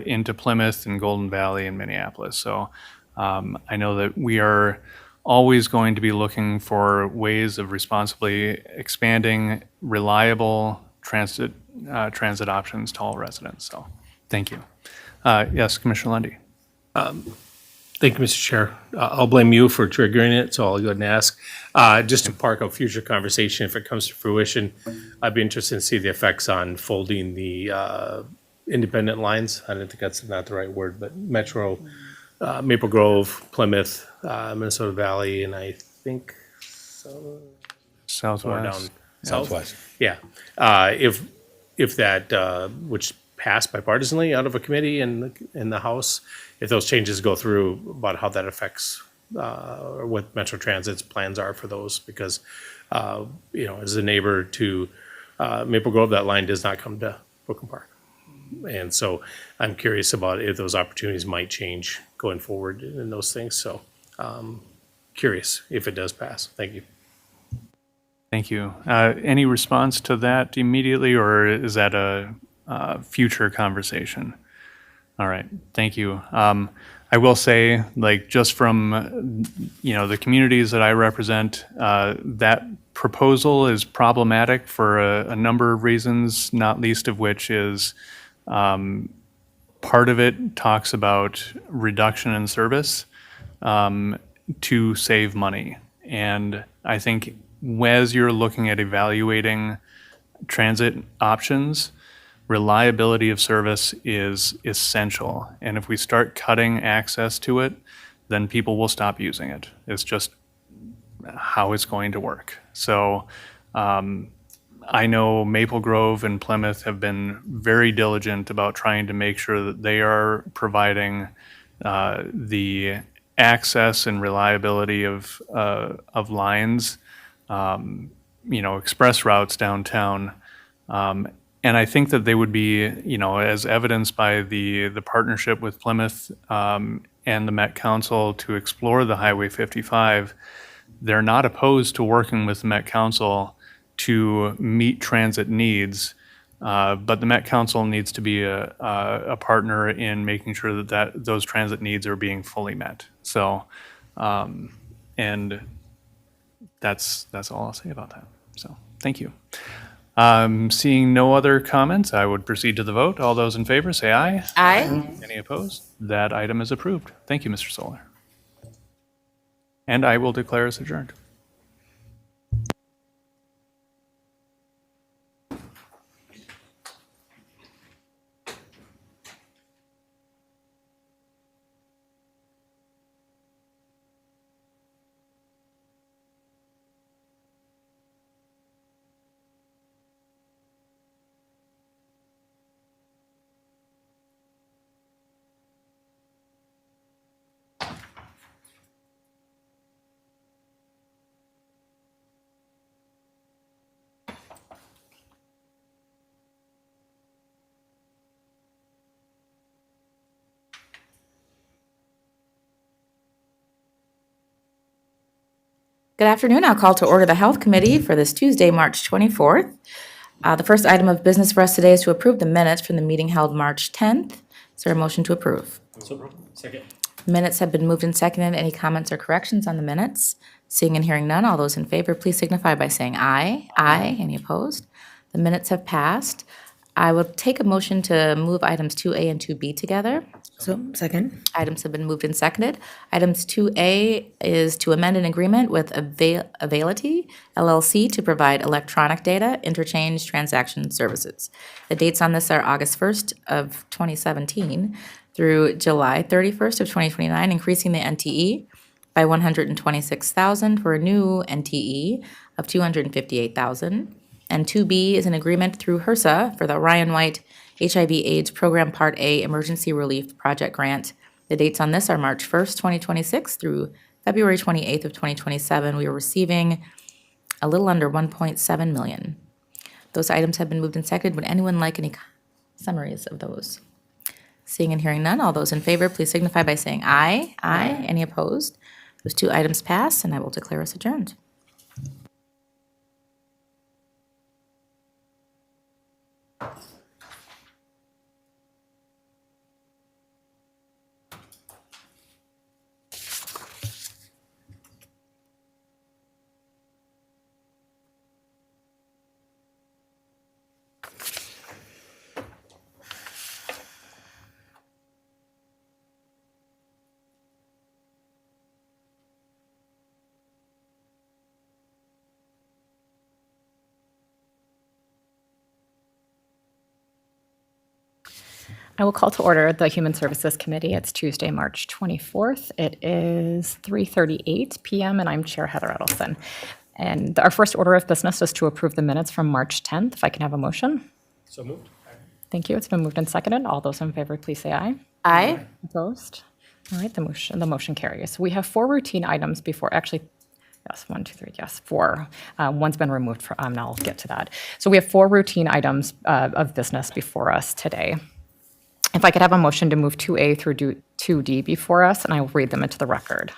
S6: into Plymouth and Golden Valley and Minneapolis. So I know that we are always going to be looking for ways of responsibly expanding reliable transit options to all residents. So thank you. Yes, Commissioner Lundy.
S8: Thank you, Mr. Chair. I'll blame you for triggering it, so I'll go ahead and ask. Just to park a future conversation, if it comes to fruition, I'd be interested to see the effects on folding the independent lines. I don't think that's not the right word, but Metro, Maple Grove, Plymouth, Minnesota Valley, and I think somewhere down
S6: Southwest.
S14: Southwest.
S8: Yeah. If that, which passed bipartisanly out of a committee in the House, if those changes go through, about how that affects or what Metro Transit's plans are for those, because as a neighbor to Maple Grove, that line does not come to Brooklyn Park, and so I'm curious about if those opportunities might change going forward in those things. So curious if it does pass. Thank you.
S6: Thank you. Any response to that immediately, or is that a future conversation? All right, thank you. I will say, like, just from, the communities that I represent, that proposal is problematic for a number of reasons, not least of which is part of it talks about reduction in service to save money. And I think as you're looking at evaluating transit options, reliability of service is essential. And if we start cutting access to it, then people will stop using it. It's just how it's going to work. So I know Maple Grove and Plymouth have been very diligent about trying to make sure that they are providing the access and reliability of lines, express routes downtown. And I think that they would be, as evidenced by the partnership with Plymouth and the Met Council to explore the Highway 55, they're not opposed to working with the Met Council to meet transit needs, but the Met Council needs to be a partner in making sure that those transit needs are being fully met. So, and that's all I'll say about that. So, thank you. Seeing no other comments, I would proceed to the vote. All those in favor, say aye.
S9: Aye.
S6: Any opposed? That item is approved. Thank you, Mr. Solar. And I will declare us adjourned.
S9: Good afternoon. I'll call to order the Health Committee for this Tuesday, March 24th. The first item of business for us today is to approve the minutes from the meeting held March 10th. Is there a motion to approve?
S8: Second.
S9: Minutes have been moved and seconded. Any comments or corrections on the minutes? Seeing and hearing none, all those in favor, please signify by saying aye. Aye. Any opposed? The minutes have passed. I will take a motion to move items 2A and 2B together.
S4: So, second.
S9: Items have been moved and seconded. Items 2A is to amend an agreement with Availity LLC to provide electronic data interchange transaction services. The dates on this are August 1st of 2017 through July 31st of 2029, increasing the NTE by 126,000 for a new NTE of 258,000. And 2B is an agreement through HRSA for the Ryan White HIV/AIDS Program Part A Emergency Relief Project Grant. The dates on this are March 1st, 2026 through February 28th of 2027. We are receiving a little under 1.7 million. Those items have been moved and seconded. Would anyone like any summaries of those? Seeing and hearing none, all those in favor, please signify by saying aye. Aye. Any opposed? Those two items pass, and I will declare us adjourned.
S5: I will call to order the Human Services Committee. It's Tuesday, March 24th. It is 3:38 p.m. and I'm Chair Heather Edelson. And our first order of business is to approve the minutes from March 10th. If I can have a motion.
S8: So moved.
S5: Thank you. It's been moved and seconded. All those in favor, please say aye.
S9: Aye.
S5: Opposed? All right, the motion carries. We have 4 routine items before, actually, yes, 1, 2, 3, yes, 4. One's been removed, and I'll get to that. So we have 4 routine items of business before us today. If I could have a motion to move 2A through 2D before us, and I will read them into the record.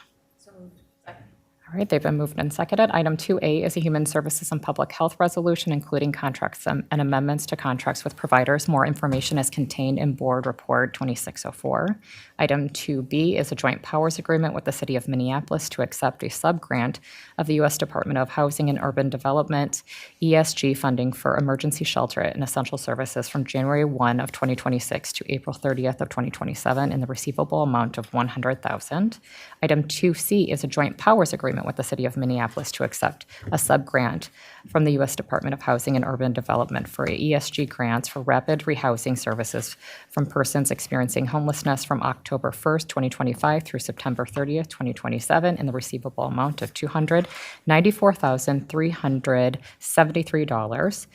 S5: All right, they've been moved and seconded. Item 2A is a Human Services and Public Health Resolution, including contracts and amendments to contracts with providers. More information is contained in Board Report 2604. Item 2B is a joint powers agreement with the City of Minneapolis to accept a sub-grant of the U.S. Department of Housing and Urban Development ESG funding for emergency shelter and essential services from January 1 of 2026 to April 30th of 2027 in the receivable amount of $100,000. Item 2C is a joint powers agreement with the City of Minneapolis to accept a sub-grant from the U.S. Department of Housing and Urban Development for ESG grants for rapid rehousing services from persons experiencing homelessness from October 1st, 2025 through September 30th, 2027 in the receivable amount of $294,373.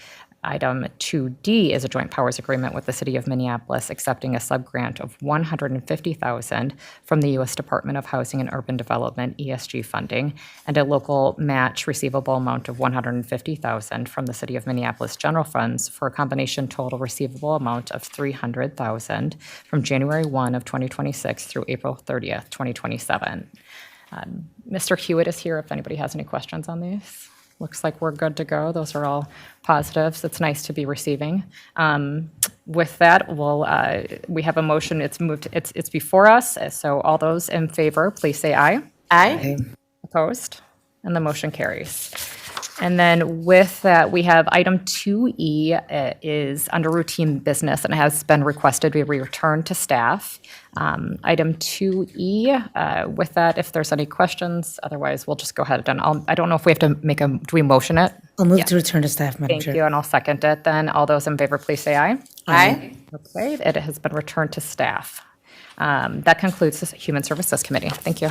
S5: Item 2D is a joint powers agreement with the City of Minneapolis accepting a sub-grant of $150,000 from the U.S. Department of Housing and Urban Development ESG funding and a local match receivable amount of $150,000 from the City of Minneapolis general funds for a combination total receivable amount of $300,000 from January 1 of 2026 through April 30th, 2027. Mr. Hewitt is here if anybody has any questions on these. Looks like we're good to go. Those are all positives. It's nice to be receiving. With that, we have a motion. It's moved. It's before us. So all those in favor, please say aye.
S9: Aye.
S5: Opposed? And the motion carries. And then with that, we have item 2E is under routine business and has been requested to be returned to staff. Item 2E, with that, if there's any questions, otherwise we'll just go ahead and I don't know if we have to do we motion it?
S4: I'll move to return to staff, Madam
S5: Thank
S4: Chair.
S5: you, and I'll second it then. All those in favor, please say aye.
S9: Aye.
S5: Okay, it has been returned to staff. That concludes the Human Services Committee. Thank you.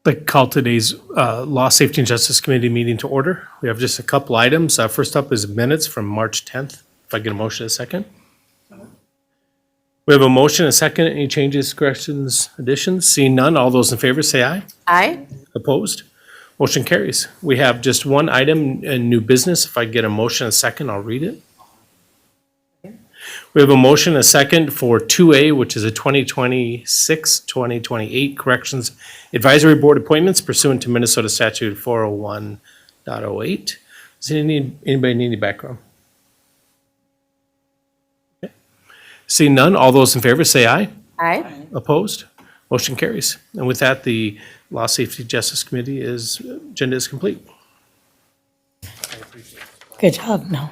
S8: like to call today's Law, Safety, and Justice Committee meeting to order. We have just a couple items. First up is minutes from March 10th. If I get a motion, a second. We have a motion, a second. Any changes, corrections, additions? Seeing none, all those in favor say aye.
S9: Aye.
S8: Opposed? Motion carries. We have just one item in new business. If I get a motion, a second, I'll read it. We have a motion, a second for 2A, which is a 2026-2028 Corrections Advisory Board appointments pursuant to Minnesota Statute 401.08. Does anybody need any background? Okay. Seeing none, all those in favor say aye.
S9: Aye.
S8: Opposed? Motion carries. And with that, the Law, Safety, Justice Committee agenda is complete.
S4: Good job, no.